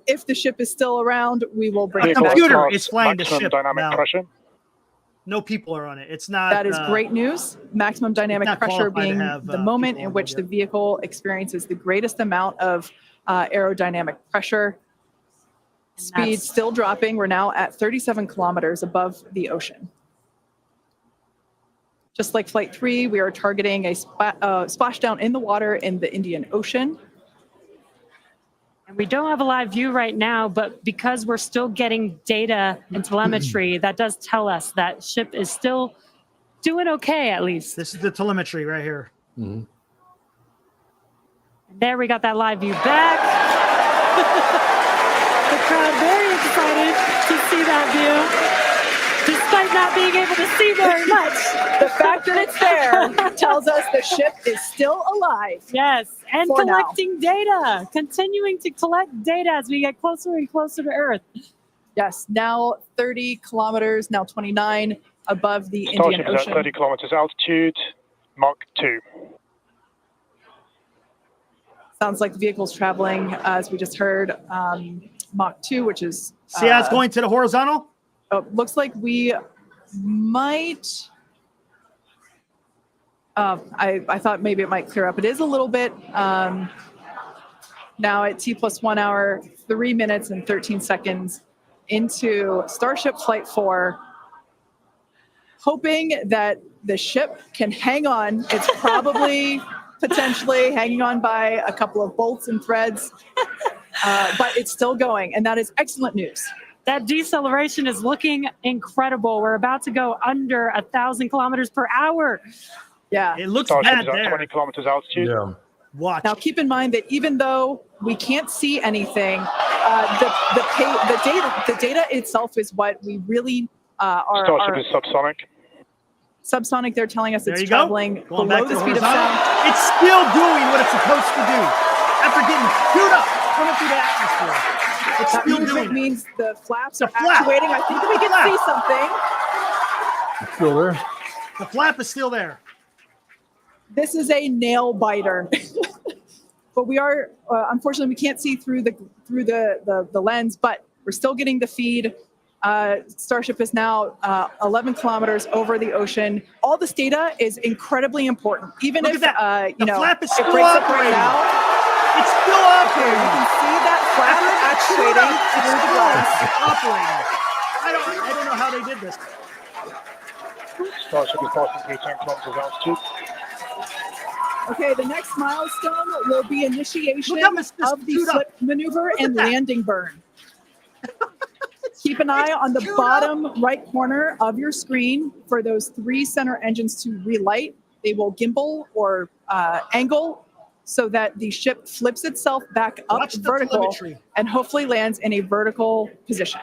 if the ship is still around, we will bring a computer is flying the ship dynamic now. pressure. No people are on it. It's not. That is great news. Maximum dynamic pressure being have, the moment in which the vehicle experiences the greatest amount of aerodynamic pressure. Speed still dropping. We're now at 37 kilometers above the ocean. Just like Flight 3, we are targeting a splashdown in the water in the Indian Ocean. And we don't have a live view right now, but because we're still getting data and telemetry, that does tell us that ship is still doing okay, at least. This is the telemetry right here. Mm-hmm. There we got that live view back. The crowd very excited to see that view. Despite not being able to see very much. The fact that it's there tells us the ship is still alive. Yes, and collecting data, continuing to collect data as we get closer and closer to Earth. Yes, now 30 kilometers, now 29 above the Starship Indian is Ocean. at 30 kilometers altitude, Mach 2. Sounds like the vehicle's traveling, as we just heard, Mach 2, which is... See how it's going to the horizontal? Looks like we might... I thought maybe it might clear up. It is a little bit now at T plus 1 hour, 3 minutes and 13 seconds into Starship Flight 4, hoping that the ship can hang on. It's probably potentially hanging on by a couple of bolts and threads, but it's still going, and that is excellent news. That deceleration is looking incredible. We're about to go under 1,000 kilometers per hour. Yeah, it looks Starship bad is at there. 20 kilometers altitude. Yeah. Watch. Now, keep in mind that even though we can't see anything, the data itself is what we really are. Starship is subsonic. Subsonic, they're telling us There it's you go. traveling Going below back to the speed of horizontal. sound. It's still doing what it's supposed to do. After getting chewed up, coming through the atmosphere. It's That still movement doing it. means the flaps The are flap. actuating. I think we can Flap. see something. It's still there. The flap is still there. This is a nail biter. But we are, unfortunately, we can't see through the lens, but we're still getting the feed. Starship is now 11 kilepters over the ocean. All this data is incredibly important. Even Look if, at that. you The know, flap is it still breaks up right operating. now. It's still Okay, operating. you can see that flap actuating through the glass. Operating. I don't know how they did this. Starship is passing through 10 kilometers altitude. Okay, the next milestone will be initiation Look how much this of the chewed up. flip maneuver Look at and that. landing burn. Keep an eye on the chewed bottom right corner of your screen for those 3 center engines to relight. They will gimbal or angle so that the ship flips itself back up Watch the vertical telemetry. and hopefully lands in a vertical position.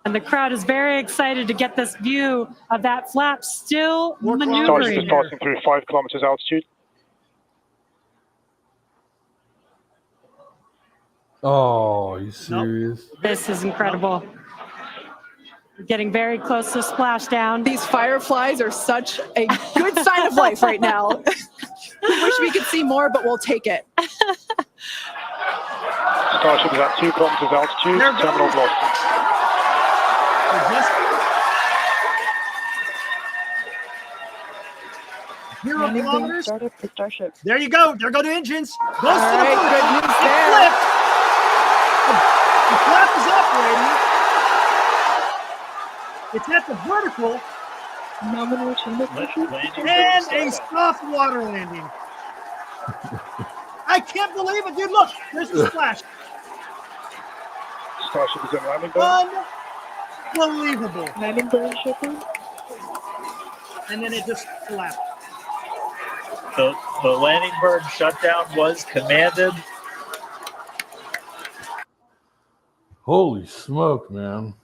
And the crowd is very excited to get this view of that flap still More Starship is maneuvering. passing through 5 kilometers altitude. Oh, are you serious? This is incredible. We're getting very close to splashdown. These fireflies are such a good sign of life right now. We wish we could see more, but we'll take it. Starship is at 2 kilometers altitude, There it terminal goes. velocity. Zero kilometers. Startup for Starship. There you go. There go the engines. Goes All to the right, boost. good news It there. flipped. The flap is operating. It's at the vertical Landing and burn a startup. soft water landing. I can't believe it, dude. Look, there's the splash. Starship is in landing burn. Unbelievable. Landing burn, Shepard. And then it just collapsed. The landing burn shutdown was commanded. Holy smoke, man!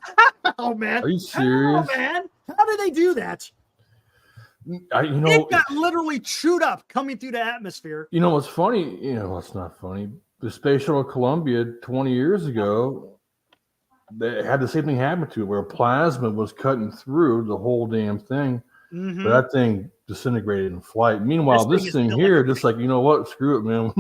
Oh man! Are you serious? How, man? How did they do that? It got literally chewed up coming through the atmosphere. You know what's funny? It's not funny. The Space Shuttle Columbia 20 years ago, they had the same thing happen to it, where plasma was cutting through the whole damn thing. Mm-hmm. But that thing disintegrated in flight. Meanwhile, this thing here, just like, you know what? Screw it, man.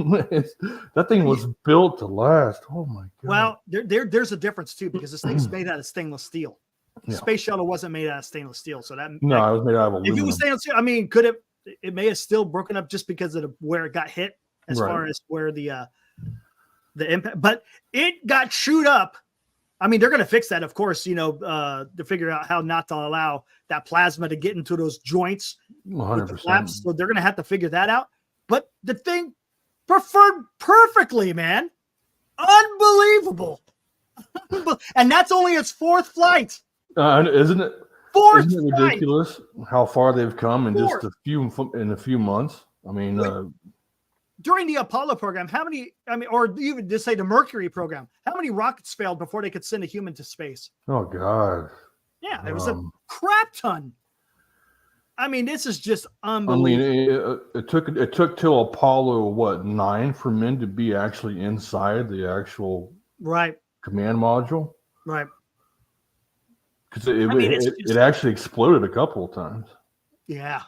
That thing was built to last. Oh my god. Well, there's a difference too, because this thing's made out of stainless steel. The Space Shuttle wasn't made out of stainless steel, so that it was made out of aluminum. If it was stainless steel, I mean, it may have still broken up just because of where it got hit, as far as where the impact, but it got chewed up. I mean, they're going to fix that, of course, to figure out how not to allow that plasma to get into those joints. 100%. So they're going to have to figure that out. But the thing performed perfectly, man. Unbelievable. And that's only its fourth flight. Isn't it? Fourth Isn't it ridiculous flight. How far they've come in Fourth. just a few months? I mean, during the Apollo program, or even just say the Mercury program, how many rockets failed before they could send a human to space? oh god. Yeah, it was a crap ton. I mean, this is just unbelievable. I mean, it took till Apollo 9 for men to be actually inside the actual command module. Right. Because it actually exploded a couple of times. Yeah.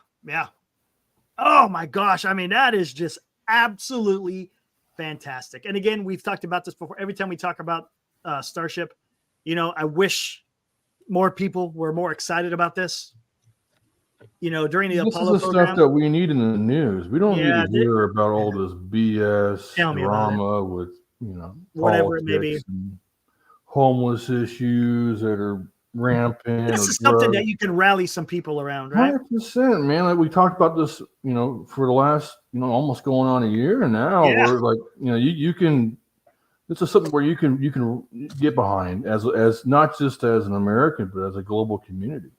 Oh my gosh. I mean, that is just absolutely fantastic. And again, we've talked about this before. Every time we talk about Starship, I wish more people were more excited about this. During the Apollo is the program, stuff that we need in the news. We don't need to hear about all this BS drama with whatever it may be, and homeless issues that are rampant. This is something that you can rally some people around, right? 100%, man. Like we talked about this, for the last, almost going on a year, and now we're like, you can. This is something where you can get behind as not just as an American, but as a global community.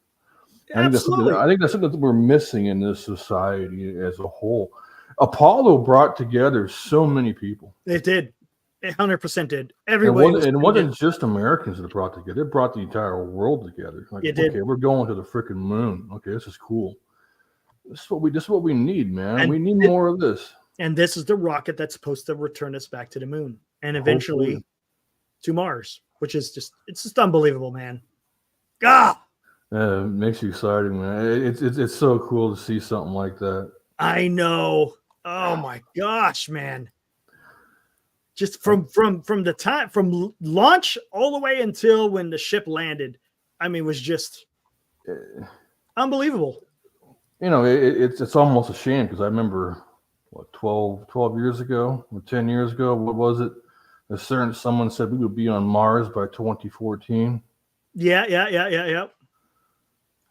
Absolutely. I think that's something that we're missing in this society as a whole. Apollo brought together so many people. It did. It 100% did. Everybody. And it wasn't just Americans that brought together. It brought the entire world together. Like, it did. Okay, we're going to the freaking moon. Okay, this is cool. This is what we need, man. And we need more of this. And this is the rocket that's supposed to return us back to the moon and eventually to Mars, which is it's just unbelievable, man. God. It makes you exciting, man. It's so cool to see something like that. I know. Oh my gosh, man. Just from the time from launch all the way until when the ship landed, I mean, it was just unbelievable. It's almost a shame because I remember 12 years ago or 10 years ago, what was it? Someone said we would be on Mars by 2014. Yeah.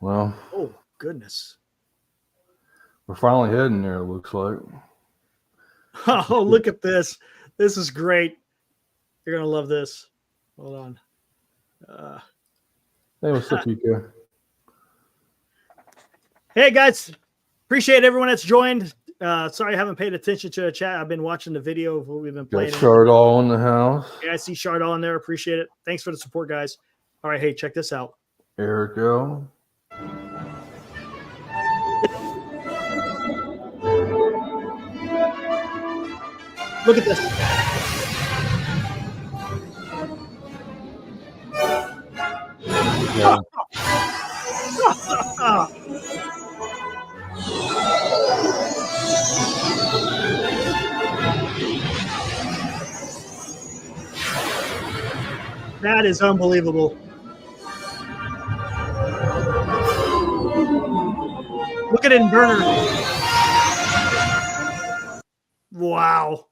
Well, oh goodness, we're finally heading there. It looks like. Oh, look at this! This is great. You're gonna love this. Hold on. Hey, what's up, PK? Hey guys, appreciate everyone that's joined. Sorry I haven't paid attention to the chat. I've been watching the video of what we've been playing. Got Chardall in the house. Yeah, I see Chardall in there. Appreciate it. Thanks for the support, guys. All right, hey, check this out. Eric L. Look at this. Yeah. That is unbelievable. Look at it in burner. Wow.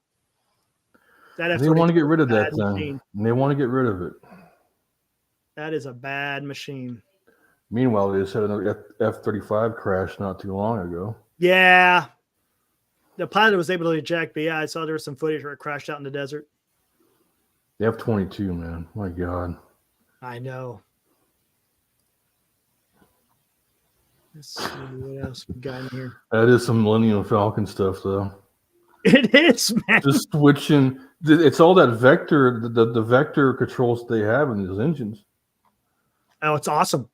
They want to get rid of that thing. And they want to get rid of it. That is a bad machine. Meanwhile, they just had another F-35 crash not too long ago. Yeah. The pilot was able to eject, but yeah, I saw there was some footage where it crashed out in the desert. The F-22, man. My God. I know. Let's see what else we got in here. That is some Millennium Falcon stuff, though. It is, man. Just switching. It's all that vector, the vector controls they have in these engines. Oh, it's awesome.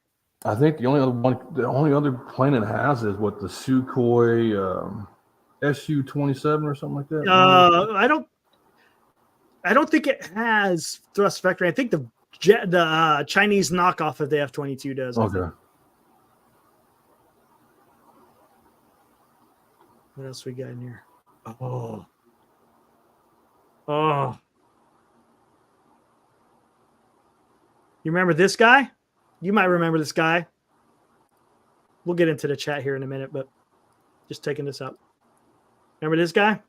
I think the only other plane that has is what, the Sukhoi Su-27 or something like that. I don't think it has thrust vector. I think the Chinese knockoff of the F-22 does. Okay. What else we got in here? Oh. You remember this guy? You might remember this guy. We'll get into the chat here in a minute, but just taking this up. Remember this guy?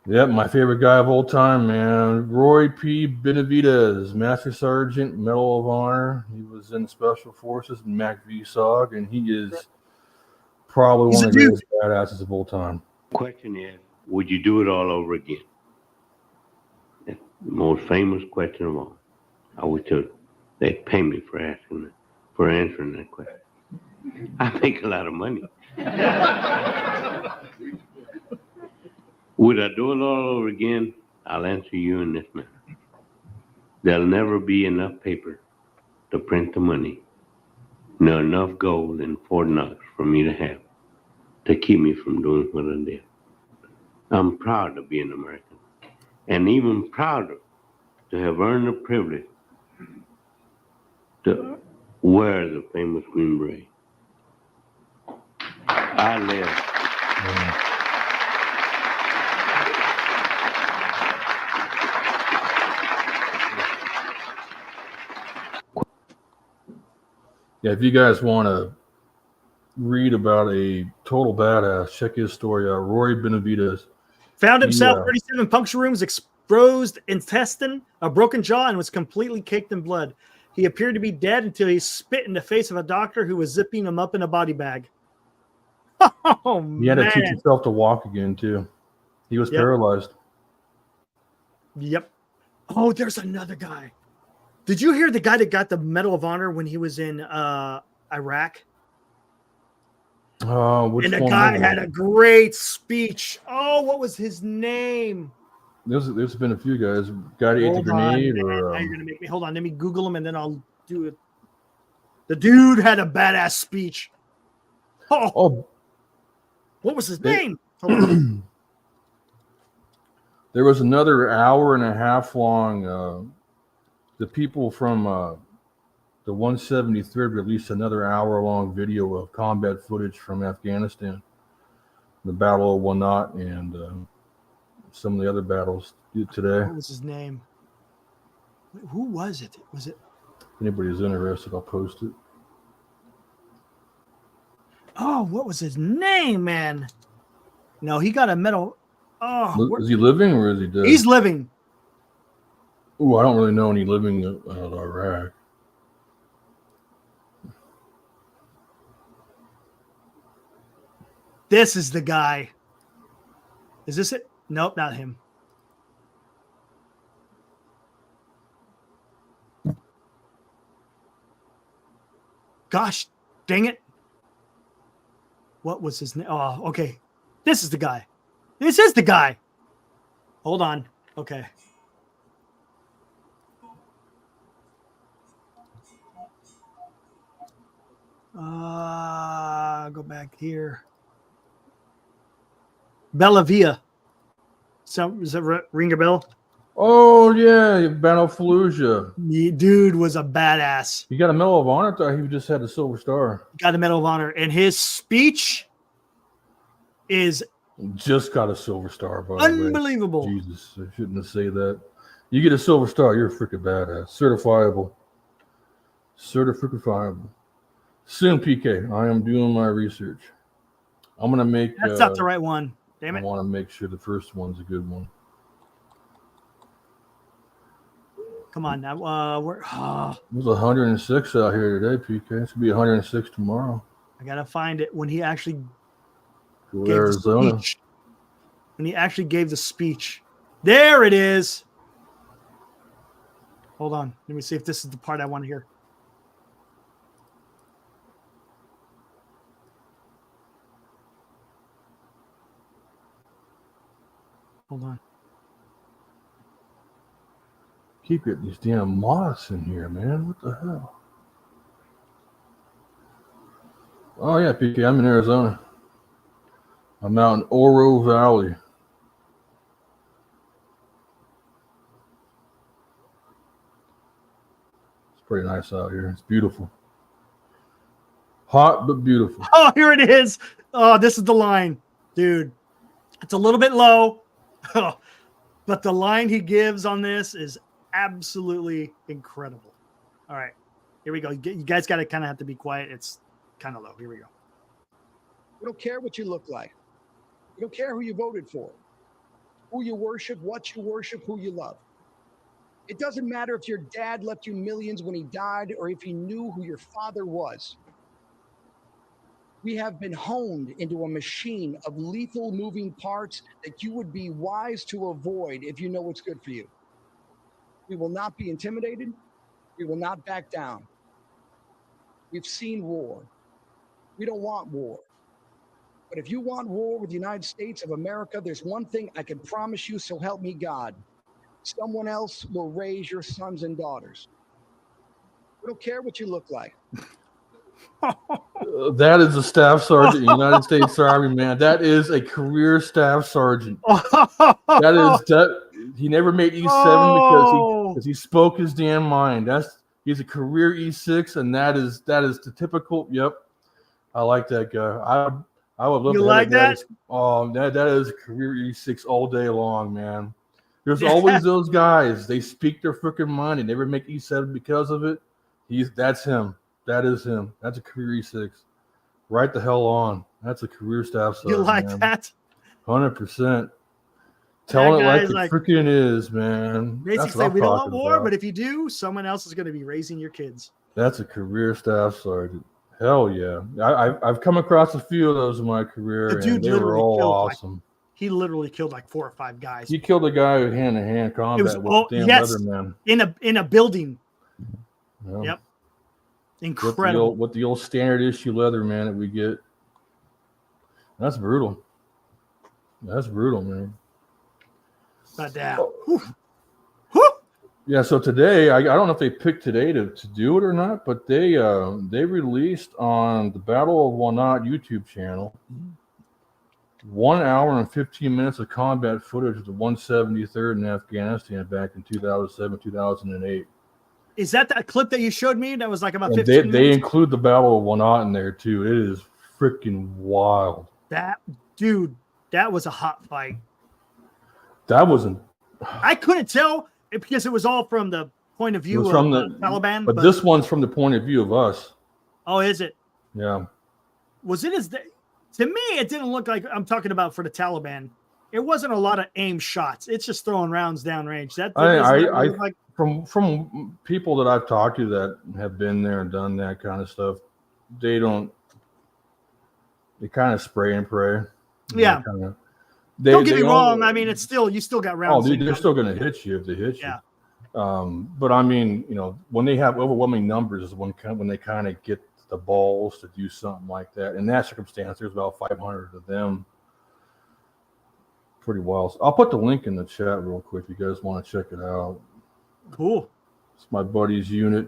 Yep, my favorite guy of all time, man. Roy P. Benavides, Master Sergeant, Medal of Honor. He was in Special Forces in MAC-VSOG, and he is probably one of the greatest badasses of all time. Question is, would you do it all over again? That's the most famous question of all. I would tell they'd pay me for answering that question. I make a lot of money. Would I do it all over again? I'll answer you in this manner. There'll never be enough paper to print the money, nor enough gold in Fort Knox for me to have to keep me from doing what I did. I'm proud to be an American, and even prouder to have earned the privilege to wear the famous green beret. I live. Yeah, if you guys want to read about a total badass, check his story out. Roy Benavides. Found himself 37 puncture wounds, exposed intestine, a broken jaw, and was completely caked in blood. He appeared to be dead until he spit in the face of a doctor who was zipping him up in a body bag. Oh, man. He had to teach himself to walk again, too. He was paralyzed. Yep. Oh, there's another guy. Did you hear the guy that got the Medal of Honor when he was in Iraq? Which and the one guy had a great speech. Oh, what was his name? There's been a few guys. Guy that ate the grenade. Now you're gonna make me hold on. Let me Google him and then I'll do it. The dude had a badass speech. Oh. What was his name? There was another hour and a half long. The people from the 173rd released another hour-long video of combat footage from Afghanistan, the Battle of Wanat, and some of the other battles today. What was his name? Who was it? Was it? If anybody's interested, I'll post it. Oh, what was his name, man? No, he got a medal. Oh, is he living or is he dead? He's living. Oh, I don't really know any living out of Iraq. This is the guy. Is this it? Nope, not him. Gosh, dang it. What was his name? Oh, okay. This is the guy. This is the guy. Hold on. Okay. Go back here. Bellavia. Does that ring a bell? Oh, yeah. Battle of Fallujah. Dude was a badass. He got a Medal of Honor? I thought he just had a Silver Star. Got a Medal of Honor. And his speech is just got a Silver Star, by unbelievable. The way. Jesus, I shouldn't have said that. You get a Silver Star, you're a freaking badass. Certifiable. Certifiable. Soon, PK. I am doing my research. I'm going to make... That's not the right one. Damn it. I want to make sure the first one's a good one. Come on now. We're. It was 106 out here today, PK. It should be 106 tomorrow. I gotta find it when he actually Go gave Arizona. the speech. When he actually gave the speech. There it is. Hold on. Let me see if this is the part I want to hear. Hold on. Keep getting these damn moths in here, man. What the hell? Oh, yeah, PK. I'm in Arizona. I'm out in Oro Valley. It's pretty nice out here. It's beautiful. Hot, but beautiful. Oh, here it is. Oh, this is the line. Dude, it's a little bit low. But the line he gives on this is absolutely incredible. All right, here we go. You guys got to kind of have to be quiet. It's kind of low. Here we go. We don't care what you look like. We don't care who you voted for, who you worship, what you worship, who you love. It doesn't matter if your dad left you millions when he died or if he knew who your father was. We have been honed into a machine of lethal moving parts that you would be wise to avoid if you know what's good for you. We will not be intimidated. We will not back down. We've seen war. We don't want war. But if you want war with the United States of America, there's one thing I can promise you, so help me God. Someone else will raise your sons and daughters. We don't care what you look like. That is a staff sergeant in the United States Army, man. That is a career staff sergeant. He never made E7 because he spoke his damn mind. He's a career E6, and that is the typical. Yep, I like that guy. I would love you to like have that. That is a career E6 all day long, man. There's always those guys. They speak their freaking mind and never make E7 because of it. That's him. That is him. That's a career E6. Right the hell on. That's a career staff sergeant. You like that? 100%. Telling it like guy's it freaking is, man. Basically, That's say what I'm we don't want talking war, about. but if you do, someone else is going to be raising your kids. That's a career staff sergeant. Hell yeah. I've come across a few of those in my career, The dude and they were all awesome. He literally killed like 4 or 5 guys. He killed a guy with hand-to-hand combat with the damn Leatherman. In a building. Yeah. Yep. Incredible. With the old standard issue Leatherman that we get. That's brutal. That's brutal, man. But damn. Yeah, so today, I don't know if they picked today to do it or not, but they released on the Battle of Wanat YouTube channel 1 hour and 15 minutes of combat footage of the 173rd in Afghanistan back in 2007, 2008. Is that clip that you showed me? That was like about And 15 minutes? they include the Battle of Wanat in there too. It is freaking wild. That was a hot fight. That wasn't. I couldn't tell because it was all from the point of view of the Taliban. But this one's from the point of view of us. Oh, is it? Yeah. Was it to me, it didn't look like I'm talking about for the Taliban. It wasn't a lot of aim shots. It's just throwing rounds downrange. From people that I've talked to that have been there and done that kind of stuff, they kind of spray and pray. Yeah. Don't get me wrong. I mean, you still got rounds. Oh, dude, they're still going to hit you if they hit you. But I mean, when they have overwhelming numbers is when they kind of get the balls to do something like that. In that circumstance, there's about 500 of them. Pretty wild. I'll put the link in the chat real quick if you guys want to check it out. Cool. It's my buddy's unit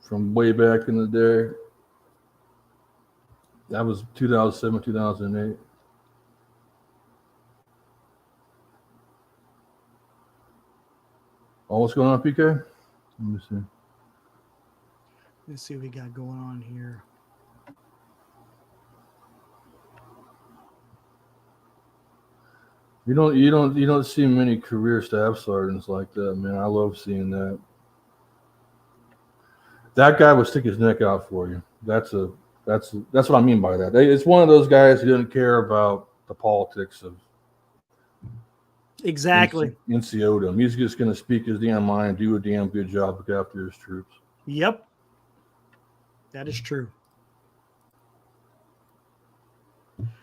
from way back in the day. That was 2007, 2008. Oh, what's going on, PK? Let me see. Let's see what we got going on here. You don't see many career staff sergeants like that, man. I love seeing that. That guy would stick his neck out for you. That's what I mean by that. It's one of those guys who doesn't care about the politics of Exactly. NCO'd him. He's just going to speak his damn mind, do a damn good job, look after his troops. Yep. That is true.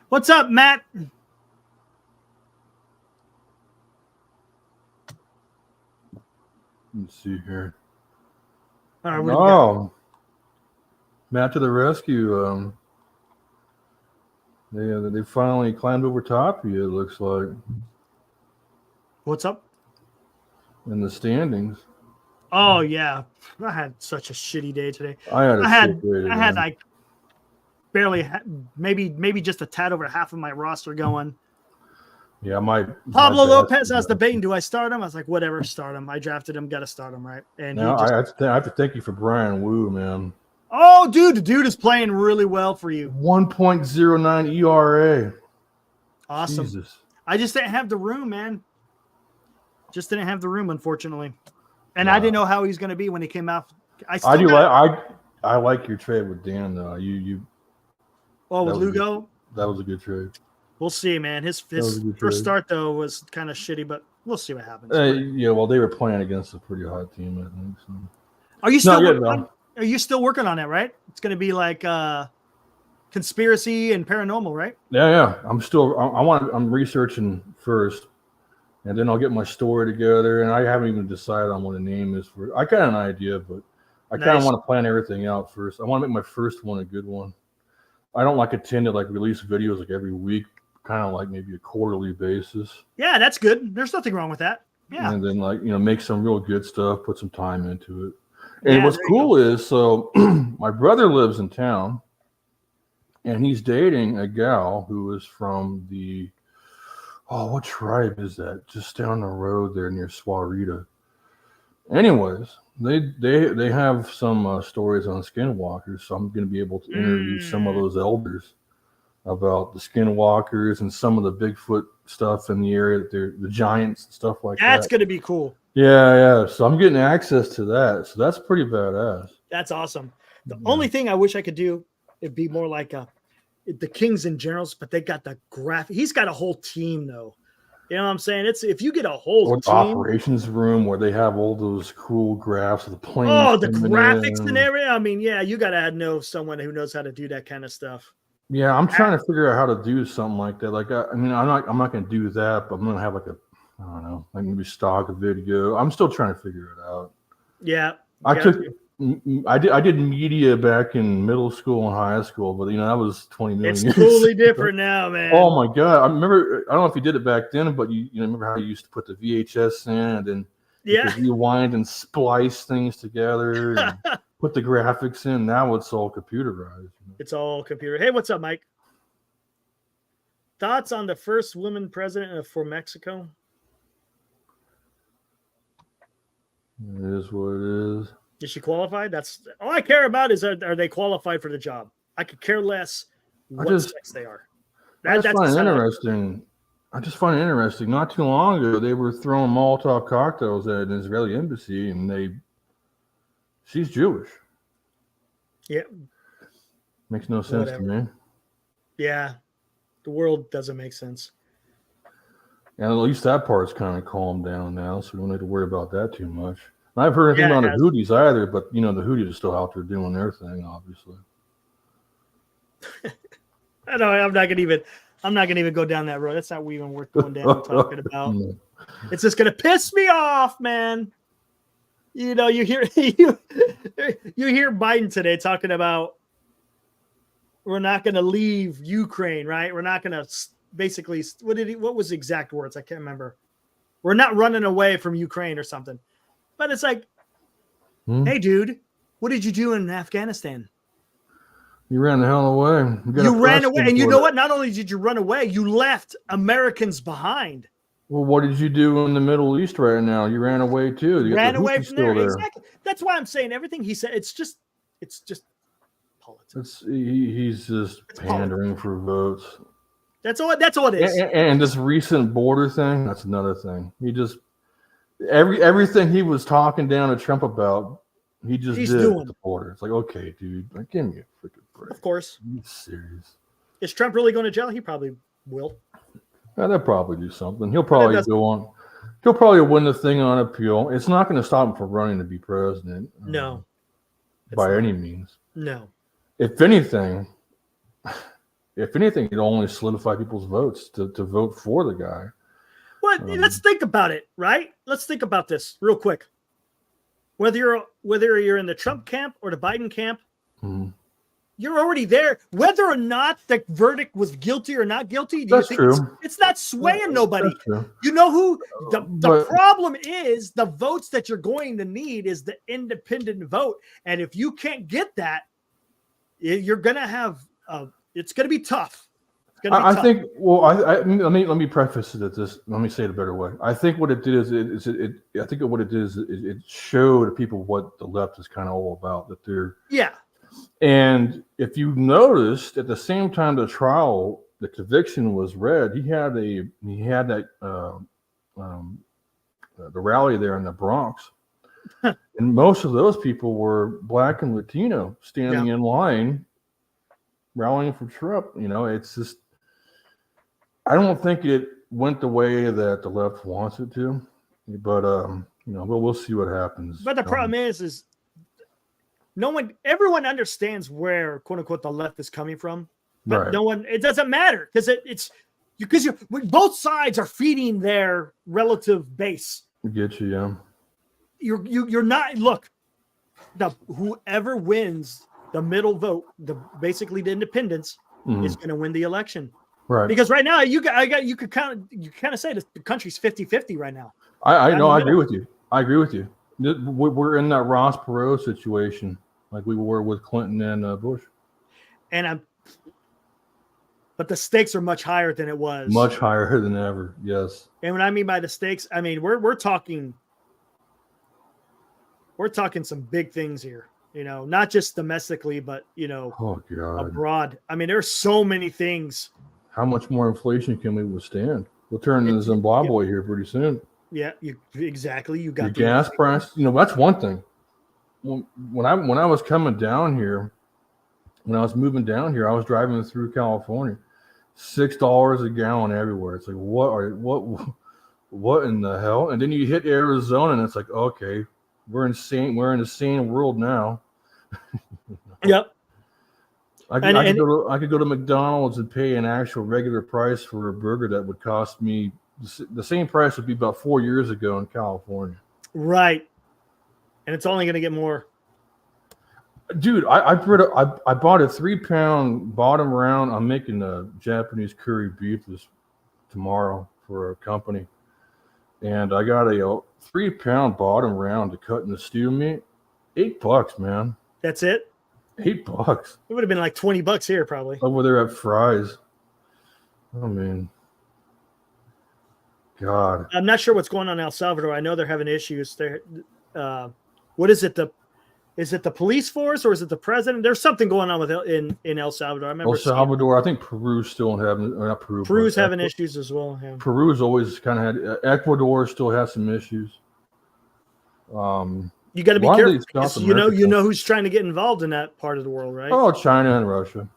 What's up, Matt? Let's see here. All right, what do we got? Matt to the rescue. They finally climbed over top of you, it looks like. What's up? In the standings. Oh yeah, I had such a shitty day today. I had like barely, maybe just a tad over half of my roster going. Yeah, Pablo Lopez has the bait. Do I start him? I was like, whatever, start him. I drafted him, got to start him, right? And now I have to thank you for Brian Wu, man. Oh, dude, the dude is playing really well for you. 1.09 ERA. Awesome. Jesus. I just didn't have the room, man. Just didn't have the room, unfortunately. And I didn't know how he's going to be when he came out. I like your trade with Dan, though. With Lugo? That was a good trade. We'll see, man. His first start, though, was kind of shitty, but we'll see what happens. Yeah, well, they were playing against a pretty hot team, I think. So. Are you still working on that, right? It's going to be like conspiracy and paranormal, right? Yeah. I'm researching first, and then I'll get my story together. And I haven't even decided on what the name is for it. I got an idea, but I kind of want to plan everything out first. I want to make my first one a good one. I don't intend to release videos every week, kind of like maybe a quarterly basis. Yeah, that's good. There's nothing wrong with that. Yeah. And then make some real good stuff, put some time into it. And what's cool is, so my brother lives in town, and he's dating a gal who is from what tribe is that? Just down the road there near Swarita. Anyways, they have some stories on skinwalkers, so I'm going to be able to interview some of those elders about the skinwalkers and some of the Bigfoot stuff in the area, the giants and stuff like that. That's going to be cool. Yeah. So I'm getting access to that. So that's pretty badass. That's awesome. The only thing I wish I could do, it'd be more like the Kings and Generals, but they got the graphic. He's got a whole team, though. You know what I'm saying? It's if you get a whole team, operations room where they have all those cool graphs of the planes. Oh, the graphics and everything. I mean, yeah, you got to know someone who knows how to do that kind of stuff. Yeah, I'm trying to figure out how to do something like that. I'm not going to do that, but I'm going to have I don't know, maybe stock a video. I'm still trying to figure it out. Yeah. I did media back in middle school and high school, but that was 20 million years. It's totally different now, man. Oh my God. I don't know if you did it back then, but you remember how you used to put the VHS in and then you could rewind and splice things together and put the graphics in. Now it's all computerized. It's all computer. Hey, what's up, Mike? Thoughts on the first woman president for Mexico? It is what it is. Is she qualified? That's all I care about. Is are they qualified for the job? I could care less what sex they are. I just find it interesting. Not too long ago, they were throwing Molotov cocktails at an Israeli embassy, and she's Jewish. Yeah, makes no sense to me. Yeah, the world doesn't make sense. And at least that part's kind of calmed down now, so we don't have to worry about that too much. And I've heard anything on the Houthis either, but the Houthis are still out there doing their thing, obviously. I know I'm not gonna even go down that road. That's not even worth going down and talking about. It's just gonna piss me off, man. You hear Biden today talking about we're not gonna leave Ukraine, right? We're not gonna basically, what was the exact words? I can't remember. We're not running away from Ukraine or something. But it's like, hey, dude, what did you do in Afghanistan? You ran the hell away. You ran away. And you know what? Not only did you run away, you left Americans behind. Well, what did you do in the Middle East right now? You ran away too. You ran away from there. Exactly. That's why I'm saying everything he said. It's just politics. He's just pandering for votes. That's all it is. And this recent border thing, that's another thing. He just everything he was talking down to Trump about, he's did at the border. It's like, okay, dude, give me a freaking break. Of course. Are you serious? Is Trump really going to jail? He probably will. Yeah, they'll probably do something. He'll probably go on. He'll probably win the thing on appeal. It's not going to stop him from running to be president. No. By any means. No. If anything, it'll only solidify people's votes to vote for the guy. Well, let's think about it, right? Let's think about this real quick. Whether you're in the Trump camp or the Biden camp, you're already there. Whether or not the verdict was guilty or not guilty, do you think it's not swaying nobody? That's true. You know who the problem is? The votes that you're going to need is the independent vote, and if you can't get that, you're gonna have it's gonna be tough. I think. Well, let me preface it at this. Let me say it a better way. I think what it did is it showed people what the left is kind of all about. That they're And if you noticed, at the same time the trial, the conviction was read, he had the rally there in the Bronx, and most of those people were Black and Latino standing in line, rallying for Trump. It's just, I don't think it went the way that the left wants it to, but we'll see what happens. But the problem is everyone understands where quote unquote the left is coming from, but it doesn't matter because because both sides are feeding their relative base. I get you, yeah. You're not whoever wins the middle vote, basically the independents, is going to win the election. Right. Because right now you could kind of say the country's 50-50 right now. I know. I agree with you. We're in that Ross Perot situation like we were with Clinton and Bush. But the stakes are much higher than it was. Much higher than ever. Yes. And what I mean by the stakes, I mean we're talking some big things here. Not just domestically, but abroad. I mean, there's so many things. How much more inflation can we withstand? We'll turn into Zimbabwe here pretty soon. Yeah, exactly. You got the gas price. That's one thing. When I was coming down here, when I was moving down here, I was driving through California. $6 a gallon everywhere. It's like what in the hell? And then you hit Arizona, and it's like, okay, we're insane. We're in a sane world now. Yep. I could go to McDonald's and pay an actual regular price for a burger that would cost me the same price would be about 4 years ago in California. Right. And it's only going to get more. Dude, I bought a 3-pound bottom round. I'm making a Japanese curry beef tomorrow for a company. And I got a 3-pound bottom round to cut in the stew meat. $8, man. That's it? $8. It would have been like $20 here, probably. Over there at Fry's. I mean, God. I'm not sure what's going on in El Salvador. I know they're having issues there. What is it? Is it the police force or is it the president? There's something going on with in El Salvador. I remember El Salvador. I think Peru's still having, or not Peru. Peru's having issues as well. Yeah. Peru's always kind of had. Ecuador still has some issues. You got to be careful. You know who's trying to get involved in that part of the world, right? Oh, China and Russia.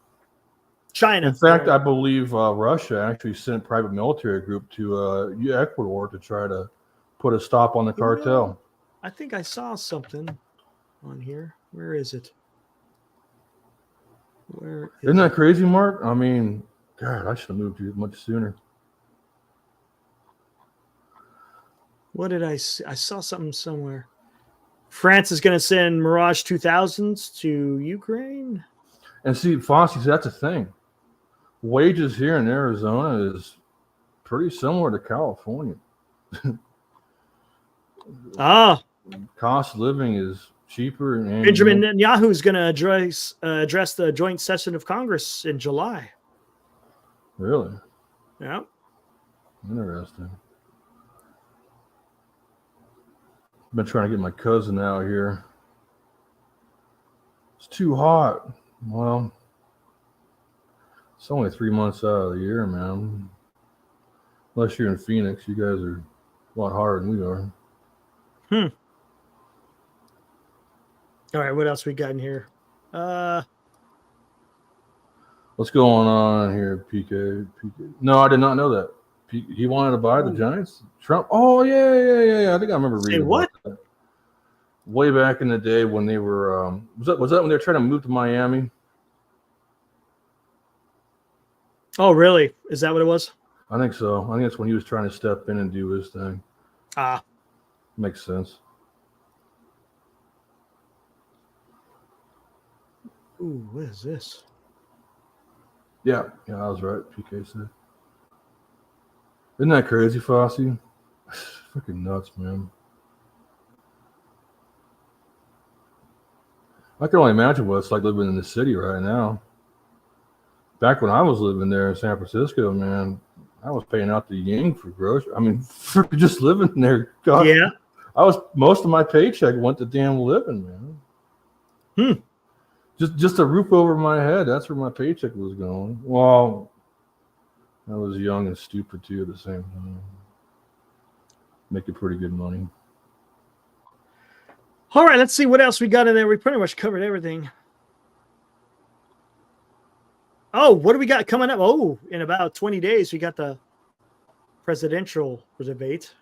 China. In fact, I believe Russia actually sent a private military group to Ecuador to try to put a stop on the cartel. I think I saw something on here. Where is it? Isn't that crazy, Mark? I mean, God, I should have moved here much sooner. What did I see? I saw something somewhere. France is going to send Mirage 2000s to Ukraine. And see, Fossey, that's a thing. Wages here in Arizona is pretty similar to California. Cost of living is cheaper. And Benjamin Netanyahu is going to address the joint session of Congress in July. Really? Yeah. Interesting. Been trying to get my cousin out here. It's too hot. Well, it's only 3 months out of the year, man. Unless you're in Phoenix, you guys are a lot hotter than we are. All right, what else we got in here? What's going on here, PK? No, I did not know that. He wanted to buy the Giants. Trump. Oh yeah. I think I remember reading what? about that. Way back in the day when they were was that when they were trying to move to Miami? Oh, really? Is that what it was? I think so. I think that's when he was trying to step in and do his thing. Ah, makes sense. Ooh, what is this? Yeah, I was right. PK said. Isn't that crazy, Fossey? Freaking nuts, man. I can only imagine what it's like living in the city right now. Back when I was living there in San Francisco, man, I was paying out the yang for groceries. I mean, for just living there. God, yeah. Most of my paycheck went to damn living, man. Just a roof over my head. That's where my paycheck was going. Well, I was young and stupid too at the same time. Making pretty good money. All right, let's see what else we got in there. We pretty much covered everything. Oh, what do we got coming up? Oh, in about 20 days, we got the presidential debate.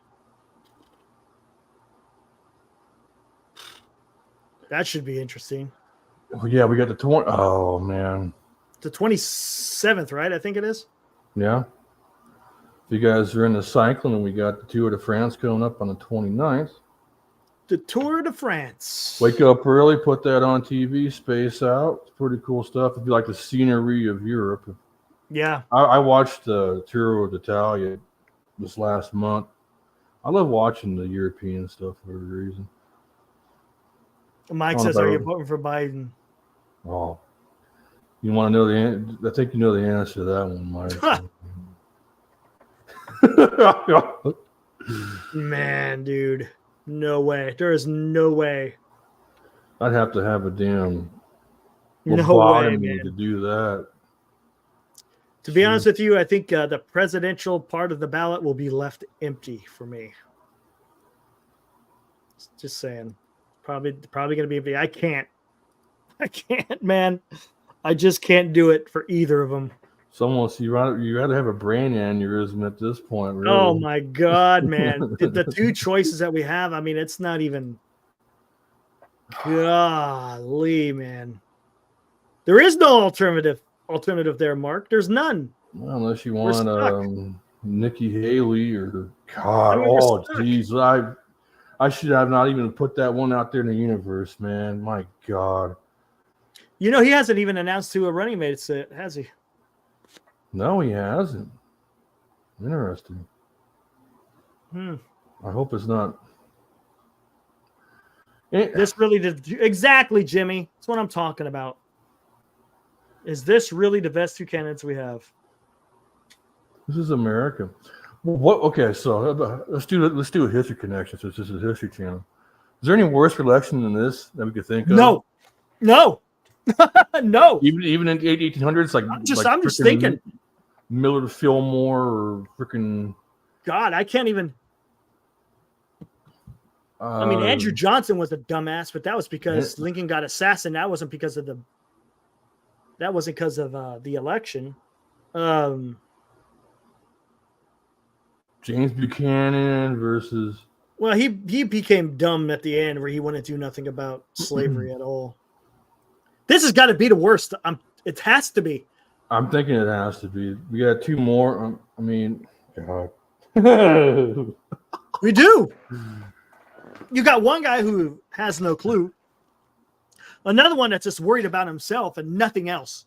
That should be interesting. Oh, yeah, we got the 20. Oh, man. The 27th, right? I think it is. Yeah. If you guys are into cycling, and we got the Tour de France coming up on the 29th. The Tour de France. Wake up early, put that on TV, space out. It's pretty cool stuff. If you like the scenery of Europe. Yeah. I watched the Tour d'Italia this last month. I love watching the European stuff for a reason. Mike says, are you voting for Biden? Oh. You want to know the answer? I think you know the answer to that one, Mike. Man, dude. No way. There is no way. I'd have to have a damn lobotomy to do that. To be honest with you, I think the presidential part of the ballot will be left empty for me. Just saying. Probably going to be empty. I can't, man. I just can't do it for either of them. You got to have a brain aneurysm at this point. Really. Oh my God, man! The two choices that we have. I mean, it's not even. Golly, man. There is no alternative there, Mark. There's none. Well, unless you want Nikki Haley or God. Geez, I should have not even put that one out there in the universe, man. My God. You know, he hasn't even announced who a running mate is, has he? No, he hasn't. Interesting. I hope it's not. This really did exactly, Jimmy. That's what I'm talking about. Is this really the best two candidates we have? This is America. What? Okay, so let's do a history connection. So this is a history channel. Is there any worse election than this that we could think of? No. No. Even in the 1800s, I'm just thinking Millard Fillmore or freaking. God, I can't even. I mean, Andrew Johnson was a dumbass, but that was because Lincoln got assassinated. That wasn't because of the election. James Buchanan versus. Well, he became dumb at the end, where he wouldn't do nothing about slavery at all. This has got to be the worst. It has to be. I'm thinking it has to be. We got two more. I mean, God. We do. You got one guy who has no clue. Another one that's just worried about himself and nothing else.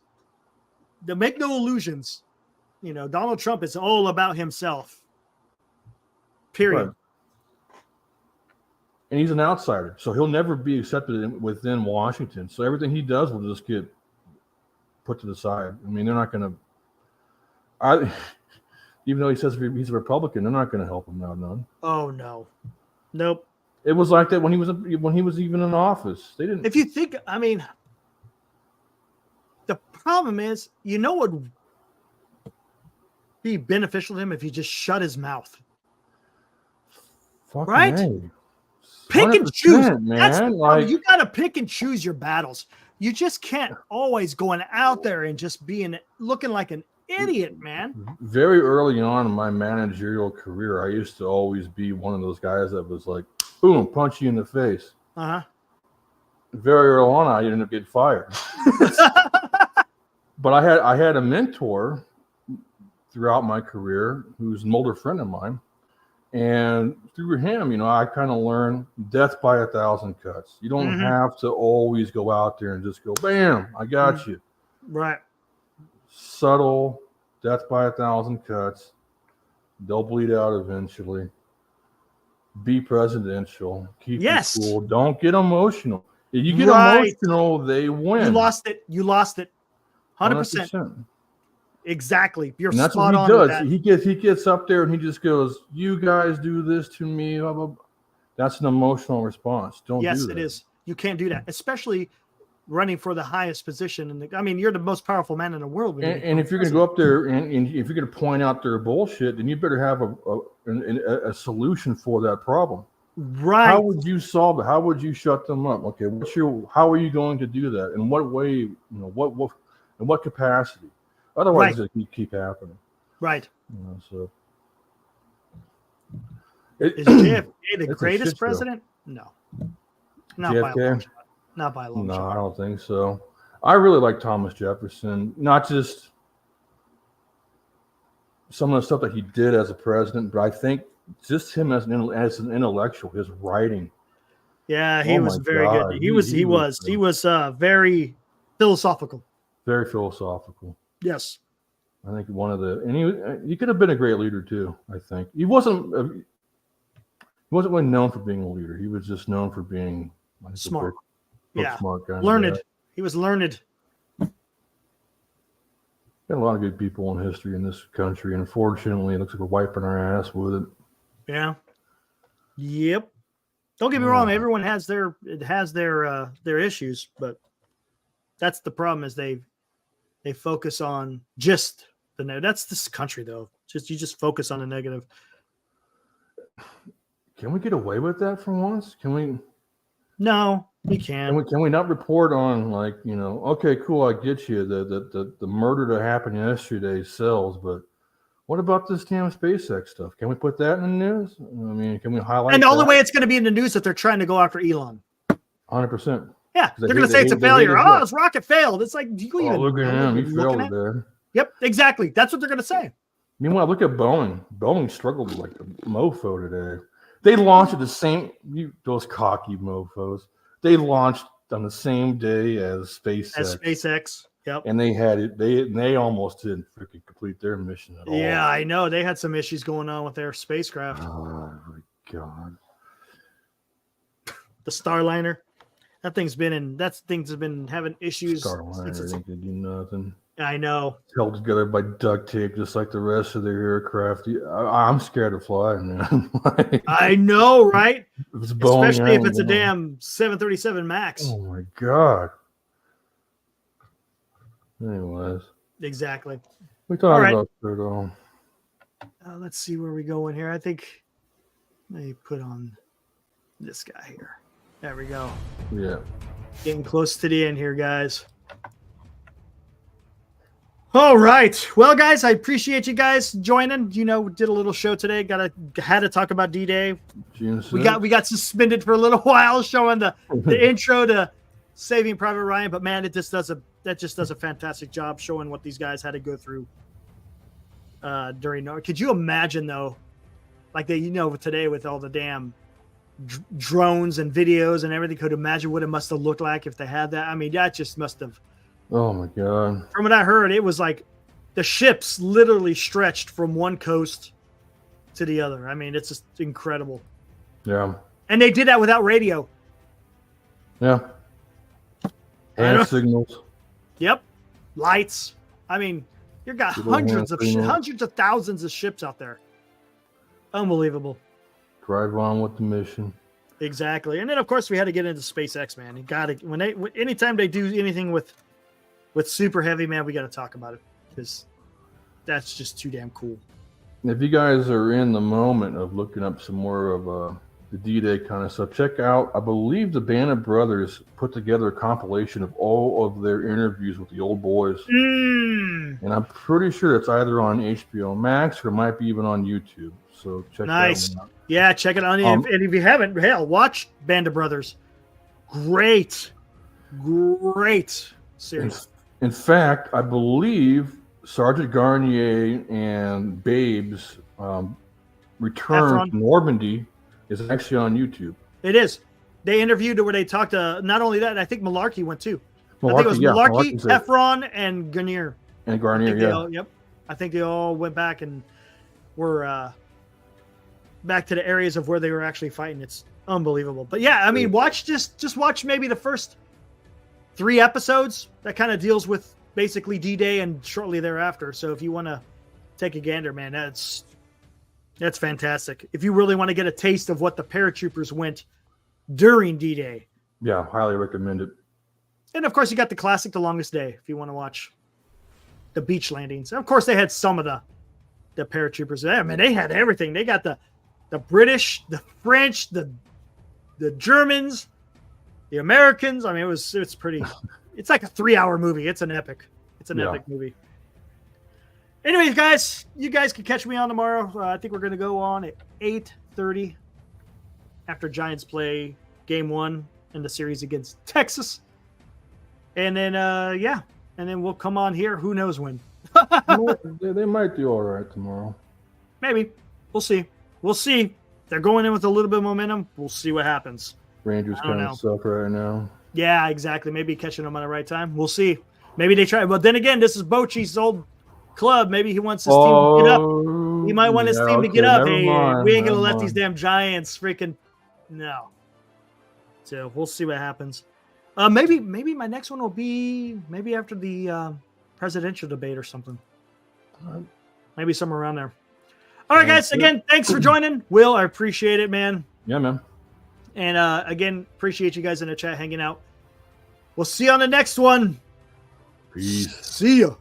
To make no illusions. You know, Donald Trump is all about himself. Period. Right. And he's an outsider, so he'll never be accepted within Washington. So everything he does will just get put to the side. I mean, they're not going to. Even though he says he's a Republican, they're not going to help him out none. Oh no, nope. It was like that when he was even in office. They didn't. If you think, I mean, the problem is, you know, what would be beneficial to him if he just shut his mouth. Fucking right? A. Pick and choose, man. You got to pick and choose your battles. You just can't always going out there and just looking like an idiot, man. Very early on in my managerial career, I used to always be one of those guys that was like, boom, punch you in the face. Uh-huh. Very early on, I ended up getting fired. But I had a mentor throughout my career who's an older friend of mine. And through him, I kind of learned death by 1,000 cuts. You don't have to always go out there and just go, bam, I got you. Right. Subtle, death by 1,000 cuts. They'll bleed out eventually. Be presidential. Keep it cool. Don't get emotional. If you get emotional, they win. You lost it. 100%. Exactly. You're and that's spot what he on. does. He gets up there and he just goes, "You guys do this to me." Blah, blah, blah. That's an emotional response. Don't do that. Yes, it is. You can't do that, especially running for the highest position. You're the most powerful man in the world. And if you're going to go up there and if you're going to point out their bullshit, then you better have a solution for that problem. Right. How would you solve it? How would you shut them up? Okay, how are you going to do that? In what way? What in what capacity? Otherwise, it keep happening. Right. So is JFK the greatest president? No. Not JFK? by a long shot. Not by a long shot. No, I don't think so. I really like Thomas Jefferson, not just some of the stuff that he did as a president, but I think just him as an intellectual, his writing. Yeah, he was very good. He was very philosophical. Very philosophical. Yes. I think he could have been a great leader too. I think he wasn't really known for being a leader. He was just known for being smart. Smart guy. Learned. He was learned. Got a lot of good people in history in this country. And unfortunately, it looks like we're wiping our ass with it. Yeah. Yep. Don't get me wrong. Everyone has their issues, but that's the problem. Is they focus on just the negative. That's this country, though. You just focus on the negative. Can we get away with that for once? Can we? No, we can't. Can we not report on okay, cool, I get you. The murder that happened yesterday sells, but what about this damn SpaceX stuff? Can we put that in the news? I mean, can we highlight? And the only way it's going to be in the news that they're trying to go after Elon. 100%. Yeah, they're going to say it's a failure. Oh, his rocket failed. It's like, do you even look at him? He failed there. Yep, exactly. That's what they're going to say. Meanwhile, look at Boeing. Boeing struggled like a mofo today. They launched at the same. Those cocky mofos. They launched on the same day as SpaceX. Yep. And they had it. They almost didn't freaking complete their mission at all. Yeah, I know. They had some issues going on with their spacecraft. Oh my God. The Starliner. That thing's been having issues. Starliner ain't gonna do nothing. I know. Held together by duct tape, just like the rest of their aircraft. I'm scared to fly, man. I know, right? Especially if it's a damn 737 Max. Oh my God. Anyways. Exactly. We talked about it all. Let's see where we go in here. I think let me put on this guy here. There we go. Yeah. Getting close to the end here, guys. All right. Well, guys, I appreciate you guys joining. Did a little show today. Had to talk about D-Day. We got suspended for a little while showing the intro to Saving Private Ryan, but man, that just does a fantastic job showing what these guys had to go through during. Could you imagine though, like today with all the damn drones and videos and everything? Could imagine what it must have looked like if they had that. I mean, that just must have. Oh my God. From what I heard, it was like the ships literally stretched from one coast to the other. I mean, it's just incredible. Yeah. And they did that without radio. Yeah. Hand signals. Yep. Lights. I mean, you got hundreds of thousands of ships out there. Unbelievable. Drive on with the mission. Exactly. And then of course we had to get into SpaceX, man. You got to anytime they do anything with super heavy, man, we got to talk about it because that's just too damn cool. If you guys are in the moment of looking up some more of the D-Day kind of stuff, check out, I believe the Band of Brothers put together a compilation of all of their interviews with the old boys. And I'm pretty sure it's either on HBO Max or it might be even on YouTube. So check Nice. that one out. Yeah, check it out. And if you haven't, hell, watch Band of Brothers. Great series. In fact, I believe Sergeant Garnier and Babes' return to Normandy is actually on YouTube. It is. They interviewed where they talked to, not only that, I think Malarkey went too. I think it was Malarkey, Heffron, and Garnier. And Garnier, yeah. Yep. I think they all went back and were back to the areas of where they were actually fighting. It's unbelievable. But yeah, I mean, just watch maybe the first 3 episodes that kind of deals with basically D-Day and shortly thereafter. So if you want to take a gander, man, that's fantastic. If you really want to get a taste of what the paratroopers went during D-Day. Yeah, highly recommend it. And of course, you got the classic The Longest Day if you want to watch the beach landings. And of course, they had some of the paratroopers. I mean, they had everything. They got the British, the French, the Germans, the Americans. I mean, it's pretty. It's like a 3-hour movie. It's an epic. It's an epic movie. Anyways, guys, you guys can catch me on tomorrow. I think we're going to go on at 8:30 after Giants play Game 1 in the series against Texas. And then, and then we'll come on here. Who knows when? They might do all right tomorrow. Maybe. We'll see. We'll see. They're going in with a little bit of momentum. We'll see what happens. Rangers kind of suck right now. Yeah, exactly. Maybe catching them on the right time. We'll see. Maybe they try. But then again, this is Bochy's old club. Maybe he wants his team to get up. He might want his team to get up. Hey, we ain't going to let these damn Giants freaking... No. So we'll see what happens. Maybe my next one will be maybe after the presidential debate or something. Maybe somewhere around there. All right, guys. Again, thanks for joining. Will, I appreciate it, man. Yeah, man. And again, appreciate you guys in the chat hanging out. We'll see you on the next one. Peace. See ya.